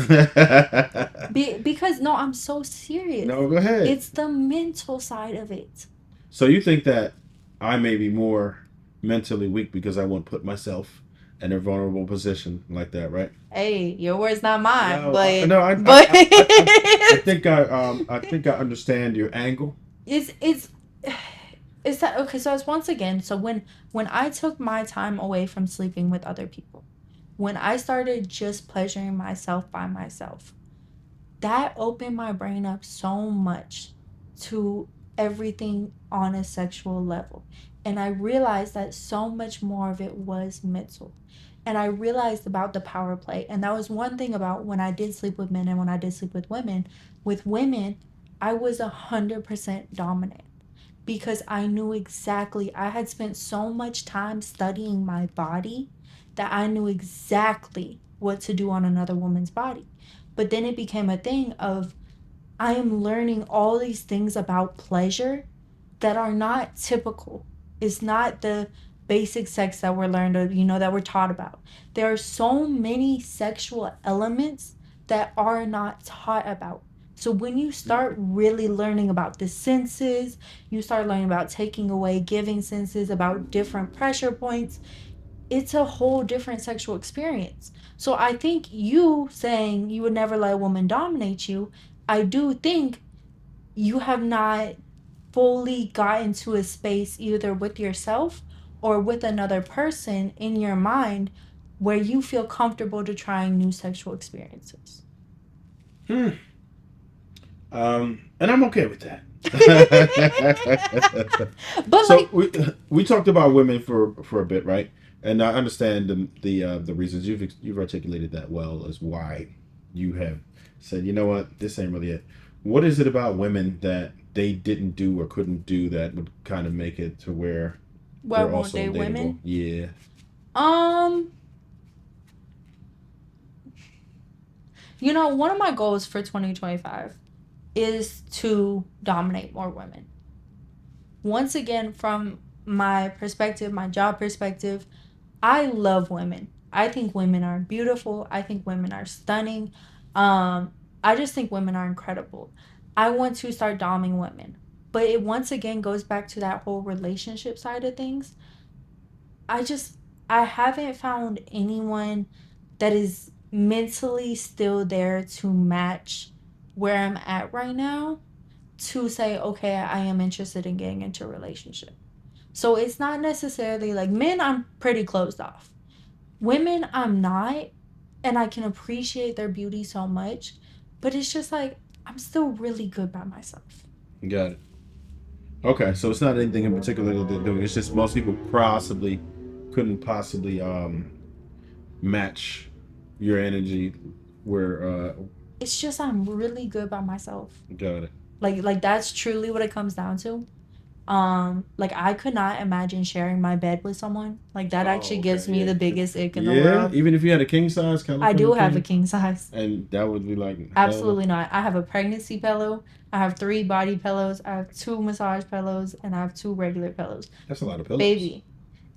Because no, I'm so serious. No, go ahead. It's the mental side of it. So you think that I may be more mentally weak because I won't put myself in a vulnerable position like that, right? Hey, your words, not mine. No, But no, but I think I understand your angle. it's is that okay? So it's once again. So when I took my time away from sleeping with other people, when I started just pleasuring myself by myself, that opened my brain up so much to everything on a sexual level. And I realized that so much more of it was mental. And I realized about the power play. And that was one thing about when I did sleep with men and when I did sleep with women. With women, I was 100% dominant because I knew exactly, I had spent so much time studying my body that I knew exactly what to do on another woman's body. But then it became a thing of I am learning all these things about pleasure that are not typical. It's not the basic sex that we're learned or that we're taught about. There are so many sexual elements that are not taught about. So when you start really learning about the senses, you start learning about taking away giving senses, about different pressure points, it's a whole different sexual experience. So I think you saying you would never let a woman dominate you, I do think you have not fully gotten to a space either with yourself or with another person in your mind where you feel comfortable to trying new sexual experiences. Hmm. And I'm okay with that. But So like, we talked about women for a bit, right? And I understand the reasons you've articulated that well as why you have said, you know what, this ain't really it. What is it about women that they didn't do or couldn't do that would kind of make it to where why they're won't also they dateable? women? Yeah. Um, one of my goals for 2025 is to dominate more women. Once again, from my perspective, my job perspective, I love women. I think women are beautiful. I think women are stunning. I just think women are incredible. I want to start doming women. But it once again goes back to that whole relationship side of things. I just I haven't found anyone that is mentally still there to match where I'm at right now to say, okay, I am interested in getting into a relationship. So it's not necessarily like men, I'm pretty closed off. Women, I'm not, and I can appreciate their beauty so much, but it's just like I'm still really good by myself. Got it. Okay, so it's not anything in particular that they're doing. It's just most people possibly couldn't possibly match your energy where It's just I'm really good by myself. got it. Like that's truly what it comes down to. Like I could not imagine sharing my bed with someone. Like that actually Oh, okay, gives me yeah. the biggest ick in the Yeah, world. even if you had a king size I California do have a king, king size. and that would be like hell no. Absolutely not. I have a pregnancy pillow. I have 3 body pillows. I have 2 massage pillows, and I have 2 regular pillows. That's a lot of pillows. Baby,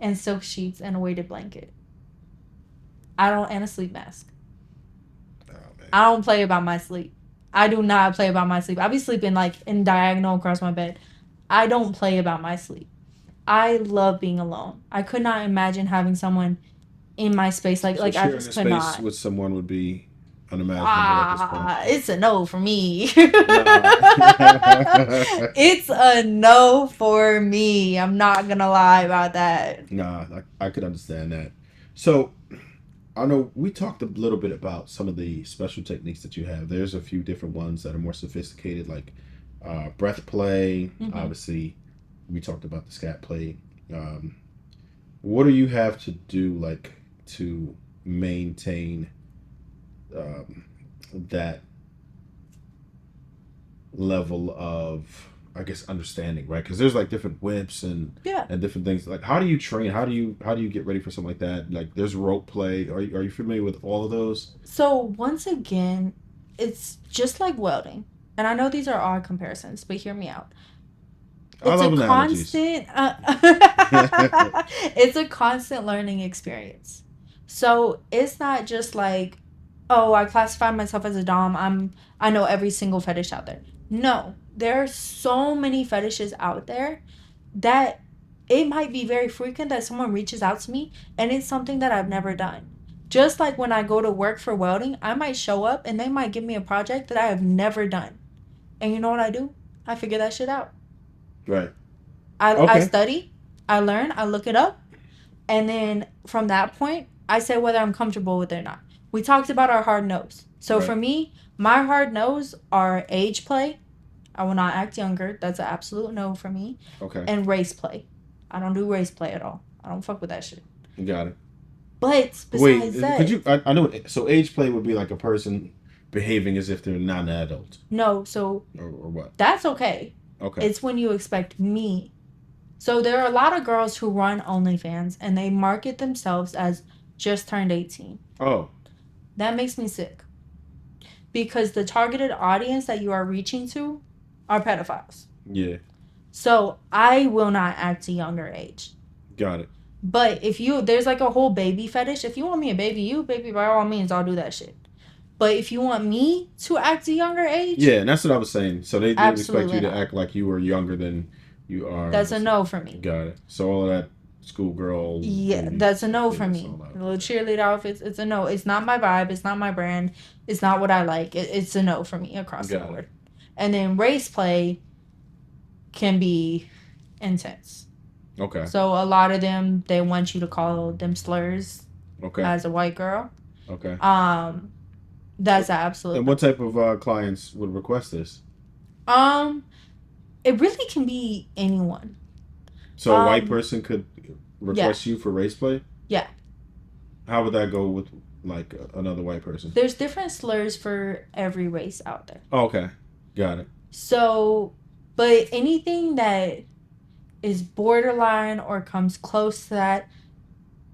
and silk sheets and a weighted blanket. I don't and a sleep mask. Oh man. I don't play about my sleep. I do not play about my sleep. I be sleeping like in diagonal across my bed. I don't play about my sleep. I love being alone. I could not imagine having someone in my space. Like So like I sharing just a could space not. with someone would be unimaginable at this point. It's a no for me. Nah. It's a no for me. I'm not gonna lie about that. Nah, I could understand that. So I know we talked a little bit about some of the special techniques that you have. There's a few different ones that are more sophisticated, like breath play. Mm-hmm. Obviously, we talked about the scat play. Um, what do you have to do, like, to maintain um, that level of, I guess, understanding, right? Because there's like different whips Yeah. and different things. Like, how do you train? How do you get ready for something like that? Like, there's rope play. Are you familiar with all of those? So once again, it's just like welding. And I know these are odd comparisons, but hear me out. I It's a love analogies. constant it's a constant learning experience. So it's not just like, oh, I classify myself as a dom, I know every single fetish out there. No, there are so many fetishes out there that it might be very frequent that someone reaches out to me and it's something that I've never done. Just like when I go to work for welding, I might show up and they might give me a project that I have never done. And you know what I do? I figure that shit out. Right. I Okay. study, I learn, I look it up, and then from that point, I say whether I'm comfortable with it or not. We talked about our hard no's. So Right. for me, my hard no's are age play. I will not act younger. That's an absolute no for me. Okay. And race play. I don't do race play at all. I don't fuck with that shit. Got it. But Wait, besides that, could you? I know. So age play would be like a person behaving as if they're not an adult, no, so or what? that's okay. Okay. It's when you expect me. So there are a lot of girls who run OnlyFans and they market themselves as just turned 18. Oh. That makes me sick. Because the targeted audience that you are reaching to are pedophiles. Yeah. So I will not act a younger age. Got it. But if you, there's like a whole baby fetish. If you want me a baby, you baby, by all means, I'll do that shit. But if you want me to act a younger age, Yeah, and that's what I was saying. So they expect absolutely you to not. act like you were younger than you are. That's a no for me. Got it. So all of that schoolgirl. Yeah, baby that's a no for thing, me. all that. The little cheerleader outfits, it's a no. It's not my vibe. It's not my brand. It's not what I like. It's a no for me across the board. And then race play can be intense. Okay. So a lot of them, they want you to call them slurs Okay. as a white girl. Okay. That's absolutely. And what type of clients would request this? It really can be anyone. So a white person could request yeah. you for race play? Yeah. How would that go with like another white person? There's different slurs for every race out there. Oh, okay. Got it. So, but anything that is borderline or comes close to that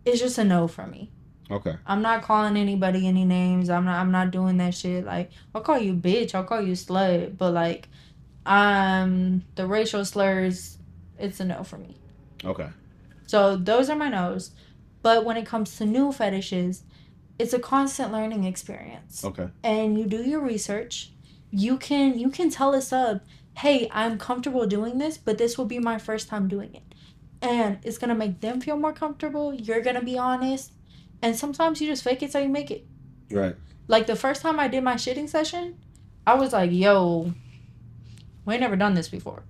is just a no for me. Okay. I'm not calling anybody any names. I'm not doing that shit. Like, I'll call you bitch, I'll call you slut, but like the racial slurs, it's a no for me. Okay. So those are my no's. But when it comes to new fetishes, it's a constant learning experience. Okay. And you do your research. You can tell a sub, hey, I'm comfortable doing this, but this will be my first time doing it. And it's gonna make them feel more comfortable. You're gonna be honest. And sometimes you just fake it till you make it. Right. Like the first time I did my shitting session, I was like, yo, we ain't never done this before.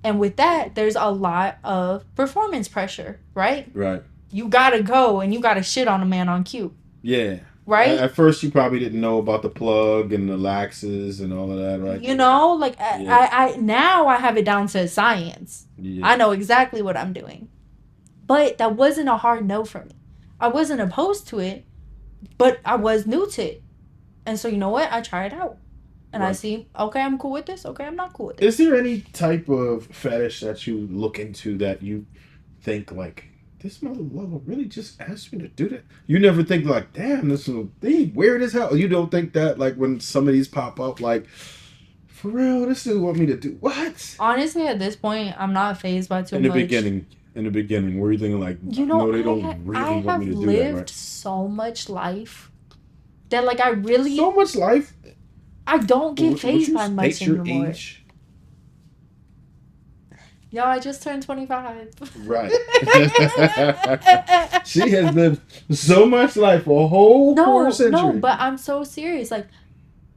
And with that, there's a lot of performance pressure, right? Right. You gotta go and you gotta shit on a man on cue. Yeah. Right? At first, you probably didn't know about the plug and the laxes and all of that, right? You know, like Yeah. I now I have it down to science. Yeah. I know exactly what I'm doing. But that wasn't a hard no for me. I wasn't opposed to it, but I was new to it. And so you know what? I try it out. And I see, okay, I'm cool with this. Okay, I'm not cool with it. Is there any type of fetish that you look into that you think like, this motherfucker really just asked me to do that? You never think like, damn, this is weird as hell. You don't think that like when some of these pop up, like, for real, this is what me to do. What? Honestly, at this point, I'm not fazed by too much. In the beginning, were you thinking like, you know, no, they don't really want me to do that, right? I have lived so much life that like I really so much life. I don't get fazed by much your anymore. Age? Yo, I just turned 25. Right. She has lived so much life, a whole quarter century. No, but I'm so serious. Like,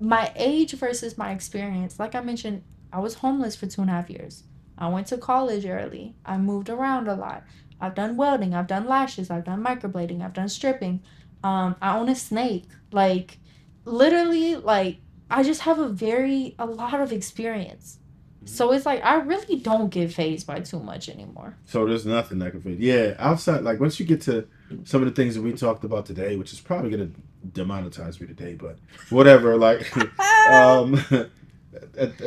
my age versus my experience. Like I mentioned, I was homeless for 2.5 years. I went to college early. I moved around a lot. I've done welding. I've done lashes. I've done microblading. I've done stripping. I own a snake. Like, literally, like, I just have a lot of experience. So it's like I really don't get fazed by too much anymore. So there's nothing that can faze. Yeah, outside, like once you get to some of the things that we talked about today, which is probably gonna demonetize me today, but whatever. Like, at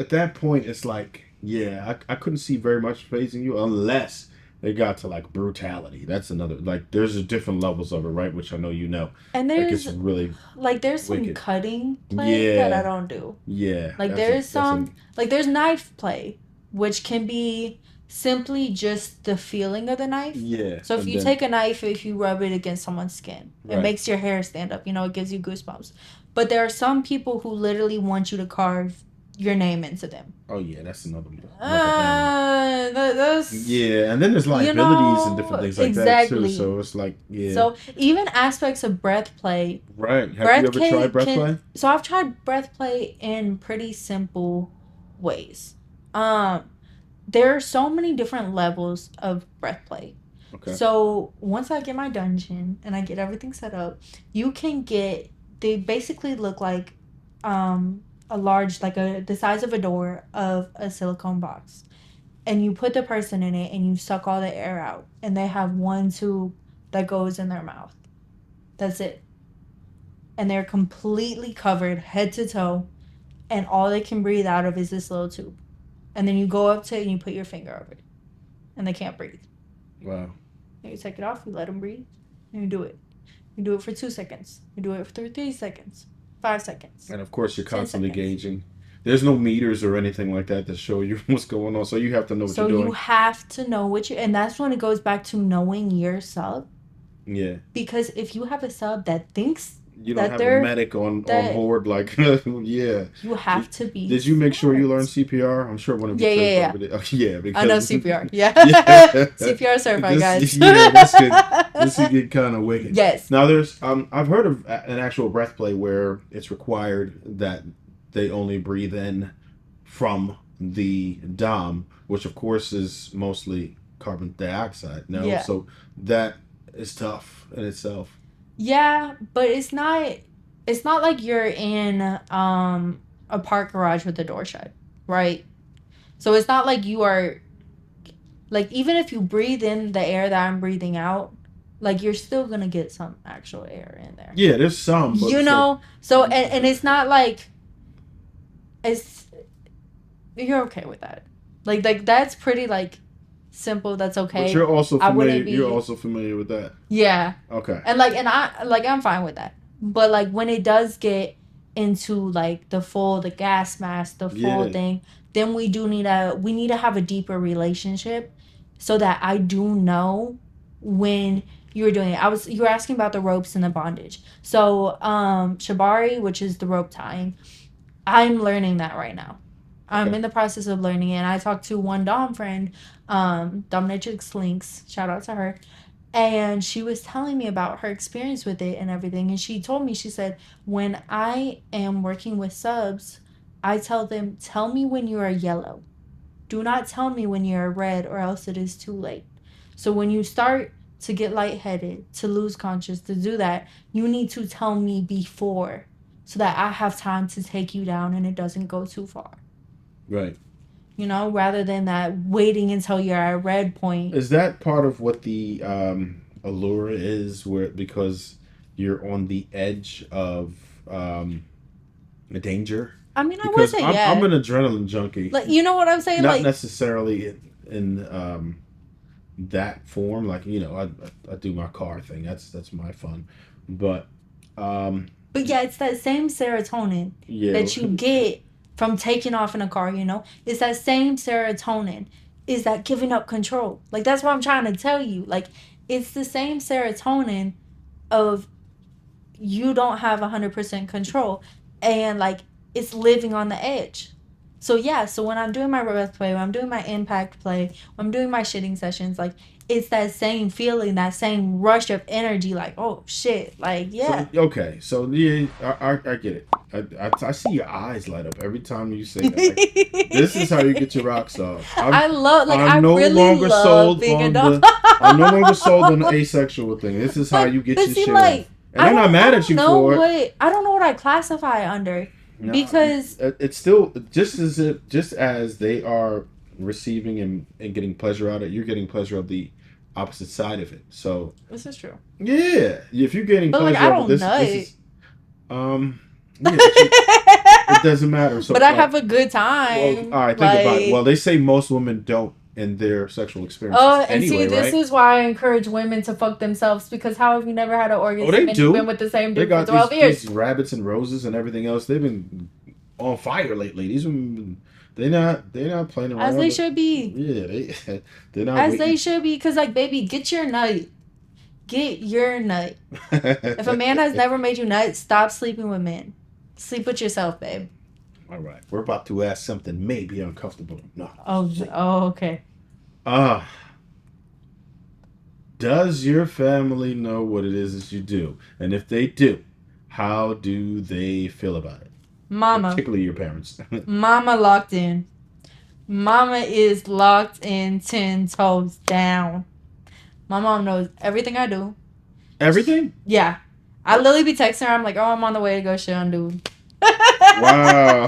that point, it's like, yeah, I couldn't see very much phasing you unless they got to like brutality. That's another, like, there's different levels of it, right? Which I know you know. And there's like, it's really like there's wicked. Some cutting play that I don't do. Yeah. Like there's there's knife play, which can be simply just the feeling of the knife. Yeah. So if you take a knife, if you rub it against someone's skin, it makes your hair stand up. You know, it gives you goosebumps. But there are some people who literally want you to carve your name into them. Oh yeah, that's another animal. That's, Yeah, and then there's liabilities and different things like that too. exactly. So it's like, yeah. So even aspects of breath play, Right. Have you ever tried breath play? so I've tried breath play in pretty simple ways. Um, there are so many different levels of breath play. Okay. So once I get my dungeon and I get everything set up, you can get, they basically look like a large, like the size of a door of a silicone box. And you put the person in it and you suck all the air out. And they have one tube that goes in their mouth. That's it. And they're completely covered head to toe. And all they can breathe out of is this little tube. And then you go up to it and you put your finger over it. And they can't breathe. Wow. And you take it off, you let them breathe, and you do it. You do it for 2 seconds. You do it for 3 seconds. 5 seconds. And of course, you're constantly gauging. There's no meters or anything like that to show you what's going on. So you have to know what you're doing. So you have to know what you... And that's when it goes back to knowing your sub. Yeah. Because if you have a sub that thinks... You don't have a medic on board, like, yeah. You have to be... Did you make sure you learned CPR? I'm sure one of you... Yeah. Yeah, because... I know CPR, yeah. CPR certified, guys. Yeah, this could get kind of wicked. Yes. Now, there's... I've heard of an actual breath play where it's required that they only breathe in from the Dom, which, of course, is mostly carbon dioxide. No? Yeah. So that is tough in itself. Yeah, but it's not like you're in a park garage with the door shut, right? So it's not like you are, like, even if you breathe in the air that I'm breathing out, like, you're still gonna get some actual air in there. Yeah, there's some, but you know. So and it's not like you're okay with that. Like that's pretty like simple. That's okay. But you're also familiar. You're also familiar with that. Yeah. Okay. And I'm fine with that. But like when it does get into like the gas mask, the full thing, then we need to have a deeper relationship, so that I do know when you're doing it. You were asking about the ropes and the bondage. So shibari, which is the rope tying, I'm learning that right now. I'm in the process of learning it. And I talked to one Dom friend, Dominatrix Links, shout out to her. And she was telling me about her experience with it and everything. And she told me, she said, when I am working with subs, I tell them, tell me when you are yellow. Do not tell me when you're red, or else it is too late. So when you start to get lightheaded, to lose conscious, to do that, you need to tell me before, so that I have time to take you down and it doesn't go too far. Right. You know, rather than that waiting until you're at a red point. Is that part of what the allure is, because you're on the edge of danger? I mean, I would say I'm an adrenaline junkie. Like, you know what I'm saying? Not necessarily in that form. Like, you know, I do my car thing. That's my fun. But yeah, it's that same serotonin that you get from taking off in a car, you know? It's that same serotonin. Is that giving up control. Like, that's what I'm trying to tell you. Like, it's the same serotonin of you don't have 100% control. And, like, it's living on the edge. So, yeah. So, when I'm doing my breath play, when I'm doing my impact play, when I'm doing my shitting sessions, like, it's that same feeling, that same rush of energy. Like, oh, shit. Like, yeah. So, okay. So, yeah, I get it. I see your eyes light up every time you say that. Like, this is how you get your rocks off. I'm no longer sold on the asexual thing. This is how you get your shit off. And I'm not mad at you for it. I don't know what I classify under. No, because it's still just as they are receiving and getting pleasure out of it, you're getting pleasure of the opposite side of it. So this is true. Yeah, if you're getting pleasure out of this is yeah, it doesn't matter. So, but I have a good time. Well, all right, think about it. Well, they say most women don't in their sexual experience. And anyway, see, this is why I encourage women to fuck themselves, because how have you never had an orgasm? Oh, they do. Been with the same dude for 12 years. These rabbits and roses and everything else. They've been on fire lately. These women, they're not playing around. As they should be. Yeah, they're not. As they should be, because, like, baby, get your nut. Get your nut. If a man has never made you nut, stop sleeping with men. Sleep with yourself, babe. All right. We're about to ask something maybe uncomfortable. No. Oh, okay. Ah, does your family know what it is that you do? And if they do, how do they feel about it? Mama. Particularly your parents. Mama locked in. Mama is locked in 10 toes down. My mom knows everything I do. Everything? Yeah. I literally be texting her. I'm like, oh, I'm on the way to go shit on dude. Wow.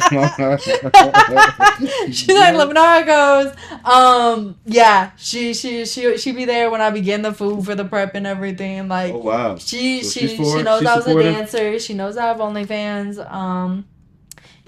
She's like, let me know how it goes. Yeah, she be there when I be getting the food for the prep and everything. Like, Oh wow. So she knows she's I was a supportive. dancer. She knows I have OnlyFans.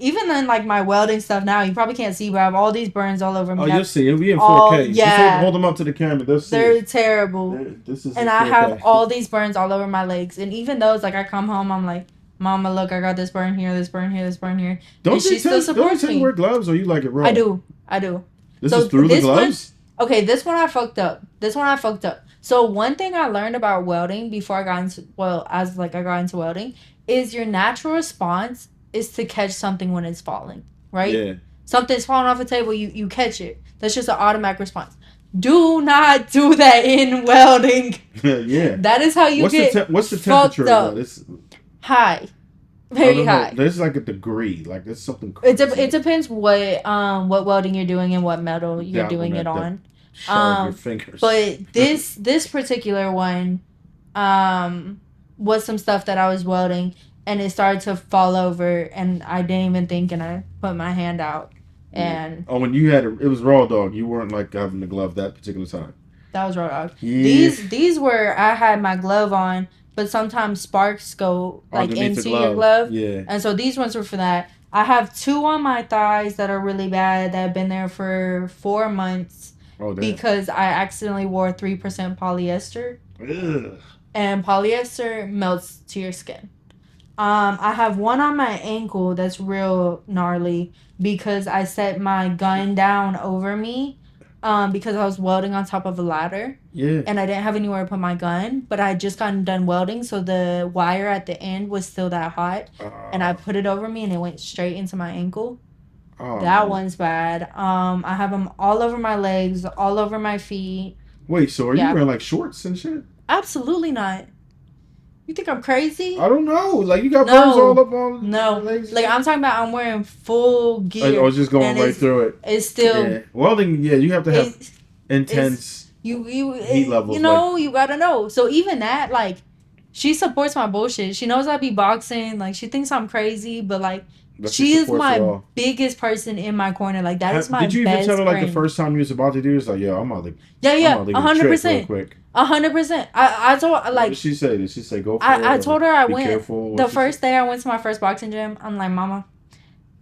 Even then, like my welding stuff now, you probably can't see, but I have all these burns all over me. Oh, you'll see. It'll be in All 4K. Just yeah, hold them up to the camera. They'll see they're it. terrible. This is And in I have 4K. all these burns all over my legs. And even those, like I come home, I'm like, Mama, look, I got this burn here, this burn here, this burn here. And she still Don't they supports tell you me. wear gloves or you like it raw? I do. This So is through the gloves? okay, this one I fucked up. So one thing I learned about welding before I got into, well, as like I got into welding, is your natural response is to catch something when it's falling, right? Yeah. Something's falling off a table, you catch it. That's just an automatic response. Do not do that in welding. Yeah. That is how you what's the temperature up. of that? It's High. Very high. There's like a degree. Like there's something crazy. It depends what welding you're doing and what metal you're doing it on. Your fingers. But this particular one was some stuff that I was welding and it started to fall over and I didn't even think and I put my hand out and when you had it was raw dog, you weren't like having the glove that particular time. that was raw dog. Yeah. These were I had my glove on, but sometimes sparks go like into your glove. Yeah. And so these ones were for that. I have 2 on my thighs that are really bad that have been there for 4 months. Oh, damn. Because I accidentally wore 3% polyester. Ugh. And polyester melts to your skin. I have one on my ankle that's real gnarly because I set my gun down over me because I was welding on top of a ladder. Yeah. And I didn't have anywhere to put my gun, but I had just gotten done welding, so the wire at the end was still that hot. And I put it over me and it went straight into my ankle. That one's bad. I have them all over my legs, all over my feet. Wait, so are you wearing like shorts and shit? Absolutely not. You think I'm crazy? I don't know. Like you got burns all up on your legs. Like I'm talking about, I'm wearing full gear. I was just going right through it. It's still welding. Yeah, you have to have intense heat levels. You know, you gotta know. So even that, like, she supports my bullshit. She knows I be boxing. Like she thinks I'm crazy, but like. She is my biggest person in my corner. Like that is my best friend. Did you even tell her like the first time you was about to do? It's like, yo, I'm about to. Yeah, 100%. 100%. I told like. What did she say? Did she say go for it? I told her I went. Careful. The first day I went to my first boxing gym, I'm like, Mama,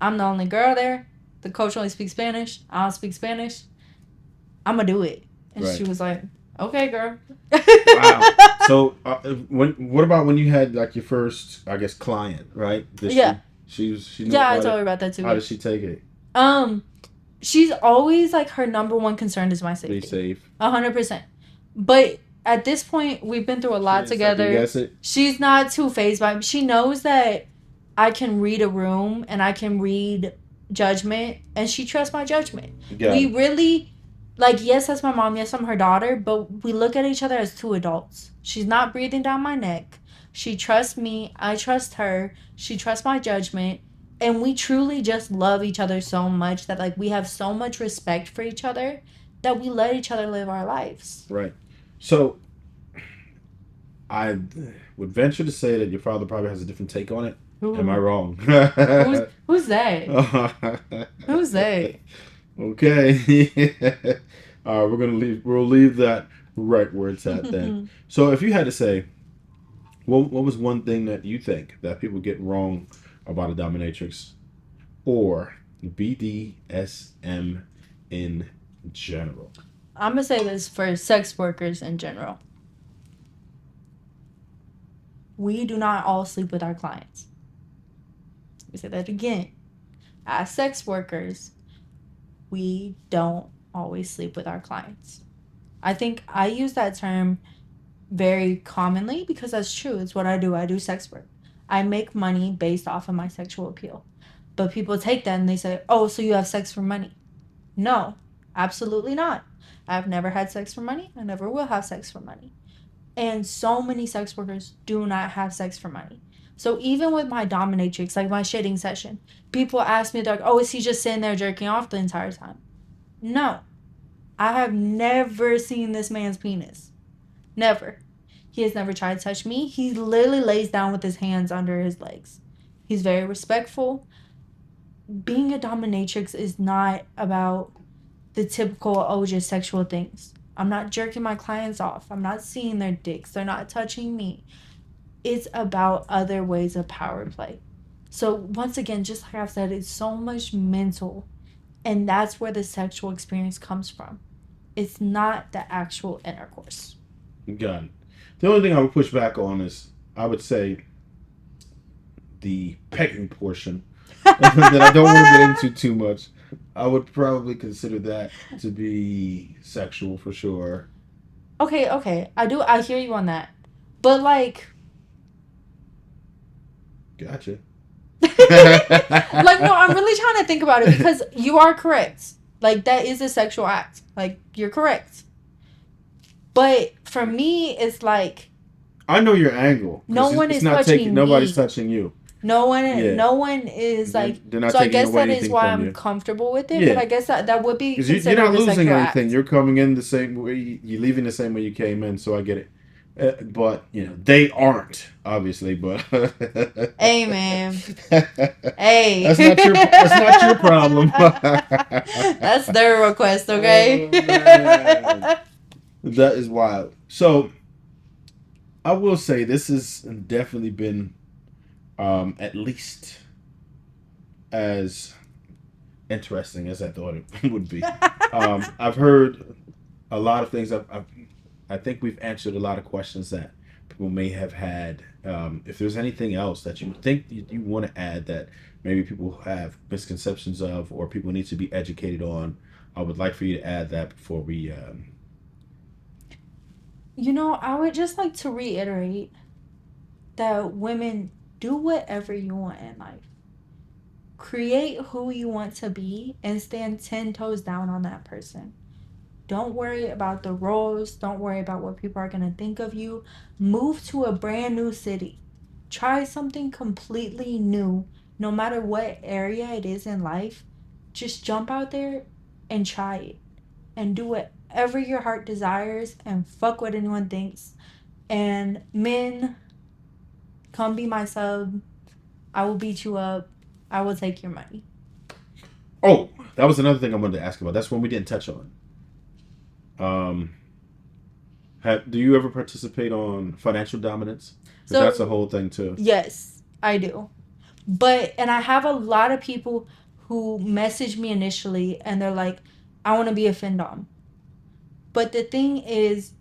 I'm the only girl there. The coach only speaks Spanish. I don't speak Spanish. I'm gonna do it. And she was like, okay, girl. Wow. So what about when you had like your first, I guess, client, right? She I told her about that too. How did she take it? She's always like her number one concern is my safety. Be safe. 100%. But at this point, we've been through a lot together. She's not too fazed by it. She knows that I can read a room and I can read judgment, and she trusts my judgment. We really, like, yes, that's my mom. Yes, I'm her daughter, but we look at each other as 2 adults. She's not breathing down my neck. She trusts me. I trust her. She trusts my judgment. And we truly just love each other so much that, like, we have so much respect for each other that we let each other live our lives. Right. So, I would venture to say that your father probably has a different take on it. Ooh. Am I wrong? Who's that? Who's that? Okay. All right, we'll leave that right where it's at then. So, if you had to say, what was one thing that you think that people get wrong about a dominatrix or BDSM in general? I'm going to say this for sex workers in general. We do not all sleep with our clients. Let me say that again. As sex workers, we don't always sleep with our clients. I think I use that term very commonly because that's true. It's what I do. I do sex work. I make money based off of my sexual appeal. But people take that and they say, oh, so you have sex for money. No, absolutely not. I've never had sex for money. I never will have sex for money. And so many sex workers do not have sex for money. So even with my dominatrix, like my shitting session, people ask me, they're like, oh, is he just sitting there jerking off the entire time? No. I have never seen this man's penis. Never. He has never tried to touch me. He literally lays down with his hands under his legs. He's very respectful. Being a dominatrix is not about the typical, oh, just sexual things. I'm not jerking my clients off. I'm not seeing their dicks. They're not touching me. It's about other ways of power play. So once again, just like I've said, it's so much mental. And that's where the sexual experience comes from. It's not the actual intercourse. Got it. The only thing I would push back on is, I would say, the pegging portion that I don't want to get into too much. I would probably consider that to be sexual for sure. Okay. I hear you on that. But like Gotcha. like no, I'm really trying to think about it because you are correct. Like that is a sexual act. Like you're correct. But for me it's like I know your angle. no one it's is not touching nobody's me. touching you. No one Yeah. no one is like They're not so I taking guess away that is anything why from I'm you. comfortable with it, Yeah. but I guess that would be Because you're considered not a losing sexual anything. act. You're coming in the same way. You're leaving the same way you came in. So I get it. But they aren't obviously. But Hey man. Hey. That's not your problem. That's their request, okay? Oh, that is wild. So I will say this has definitely been at least as interesting as I thought it would be. I've heard a lot of things. I think we've answered a lot of questions that people may have had. If there's anything else that you think you want to add that maybe people have misconceptions of or people need to be educated on, I would like for you to add that before we. I would just like to reiterate that women do whatever you want in life. Create who you want to be and stand 10 toes down on that person. Don't worry about the roles. Don't worry about what people are going to think of you. Move to a brand new city. Try something completely new, no matter what area it is in life. Just jump out there and try it. And do whatever your heart desires and fuck what anyone thinks. And men, come be my sub. I will beat you up. I will take your money. Oh, that was another thing I wanted to ask about. That's one we didn't touch on. Do you ever participate on financial dominance? Because that's a whole thing too. Yes, I do. And I have a lot of people who message me initially and they're like, I want to be a findom. But the thing is,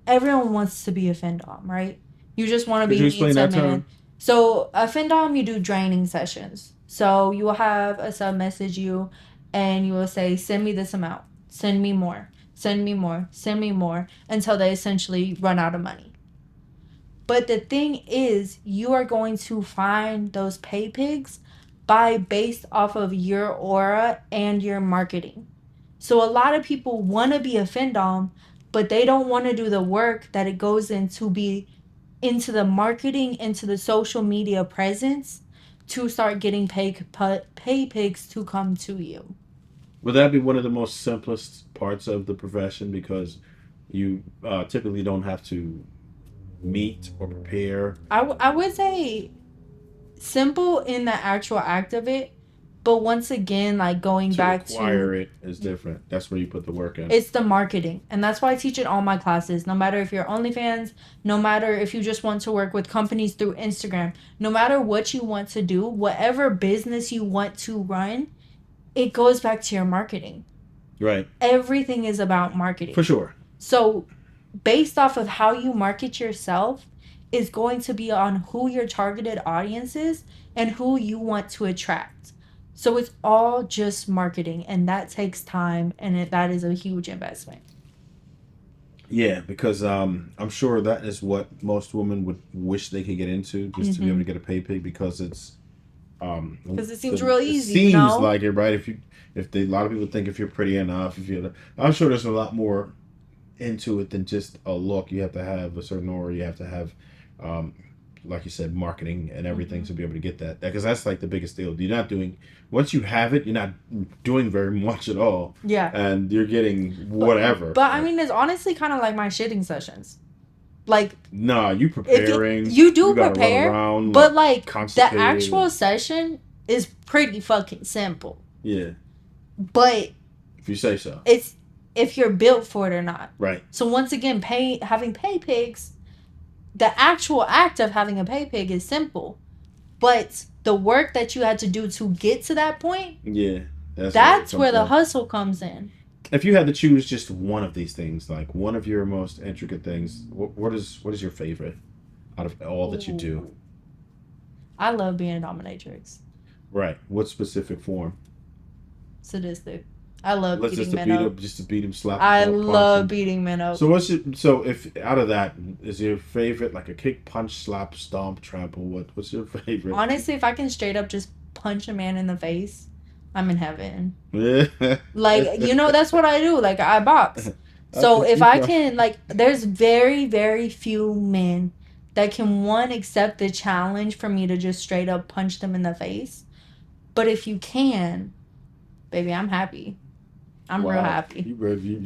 everyone wants to be a findom, right? You just want to be Could you explain that term? So a findom, you do draining sessions. So you will have a sub message you and you will say, send me this amount. Send me more. Send me more. Send me more. Until they essentially run out of money. But the thing is, you are going to find those pay pigs based off of your aura and your marketing. So a lot of people want to be a findom, but they don't want to do the work that it goes into be into the marketing, into the social media presence to start getting pay pigs to come to you. Would that be one of the most simplest parts of the profession because you typically don't have to meet or prepare? I would say simple in the actual act of it, but once again, like going back to acquire it is different. That's where you put the work in. It's the marketing, and that's why I teach it all my classes. No matter if you're OnlyFans, no matter if you just want to work with companies through Instagram, no matter what you want to do, whatever business you want to run, it goes back to your marketing. Right. Everything is about marketing. For sure. So, based off of how you market yourself is going to be on who your targeted audience is and who you want to attract. So it's all just marketing, and that takes time, and that is a huge investment. Yeah, because I'm sure that is what most women would wish they could get into, just to be able to get a pay pig, because it's Because it seems real It easy, seems like it, right? A lot of people think if you're pretty enough, I'm sure there's a lot more into it than just a look. You have to have a certain aura. You have to have, um, like you said, marketing and everything to be able to get that. Because that's like the biggest deal. You're not doing once you have it, you're not doing very much at all. Yeah. And you're getting whatever. But I mean, it's honestly kind of like my shitting sessions. Like, nah, you preparing. You do you gotta prepare, run around, but like the constipated. actual session is pretty fucking simple. Yeah. But if you say so, it's if you're built for it or not. Right. So once again, having pay pigs, the actual act of having a pay pig is simple, but the work that you had to do to get to that point, yeah, that's where the hustle comes in. If you had to choose just one of these things, like one of your most intricate things, what is your favorite out of all that you do? I love being a dominatrix. Right. What specific form? Sadistic. I love beating just men up. Just to beat them, slap them. I love beating men up. So if out of that is your favorite like a kick, punch, slap, stomp, trample? What's your favorite? Honestly, if I can straight up just punch a man in the face, I'm in heaven. Yeah. Like, that's what I do. Like, I box. So if I can, like, there's very, very few men that can, one, accept the challenge for me to just straight up punch them in the face. But if you can, baby, I'm happy. I'm real happy. You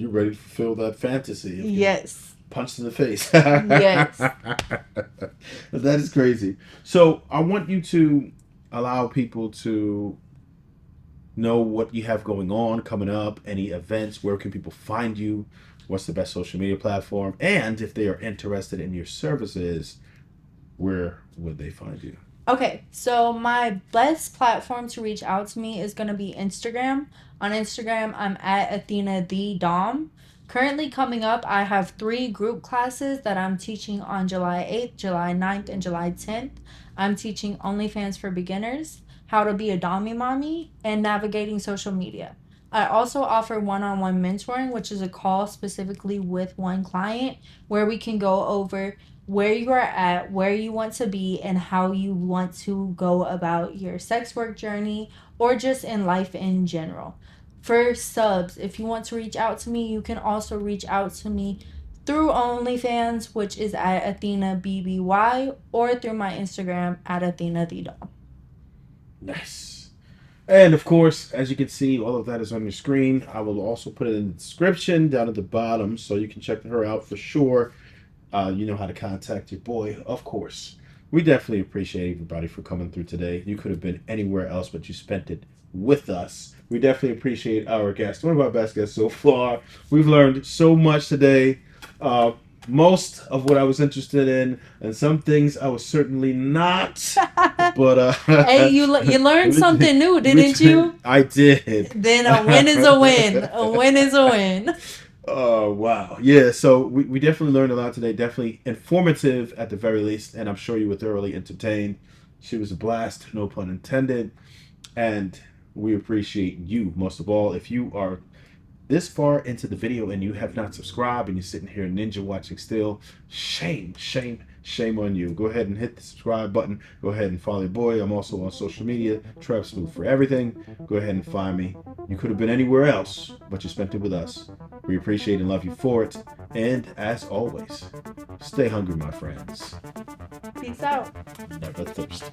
ready to fulfill that fantasy? Yes. Punched in the face. Yes. That is crazy. So I want you to allow people to know what you have going on, coming up, any events, where can people find you, what's the best social media platform, and if they are interested in your services, where would they find you? Okay, so my best platform to reach out to me is going to be Instagram. On Instagram, I'm at Athena Thee Dom. Currently coming up, I have 3 group classes that I'm teaching on July 8th, July 9th, and July 10th. I'm teaching OnlyFans for beginners, how to be a dommy mommy, and navigating social media. I also offer one-on-one mentoring, which is a call specifically with one client where we can go over where you are at, where you want to be, and how you want to go about your sex work journey or just in life in general. For subs, if you want to reach out to me, you can also reach out to me through OnlyFans, which is at Athena BBY, or through my Instagram at Athena Thee Dom. Nice. And of course, as you can see, all of that is on your screen. I will also put it in the description down at the bottom so you can check her out for sure. You know how to contact your boy, of course. We definitely appreciate everybody for coming through today. You could have been anywhere else, but you spent it with us. We definitely appreciate our guest, one of our best guests so far. We've learned so much today. Most of what I was interested in, and some things I was certainly not. But hey, you learned something new, didn't you? I did. Then a win is a win. A win is a win. Oh, wow. Yeah, so we definitely learned a lot today. Definitely informative at the very least, and I'm sure you were thoroughly entertained. She was a blast, no pun intended. And we appreciate you most of all. If you are this far into the video and you have not subscribed and you're sitting here ninja watching still, shame on you. Go ahead and hit the subscribe button. Go ahead and follow your boy. I'm also on social media, Trev Smoove for everything. Go ahead and find me. You could have been anywhere else, but you spent it with us. We appreciate and love you for it. And as always, stay hungry, my friends. Peace out. Never thirst.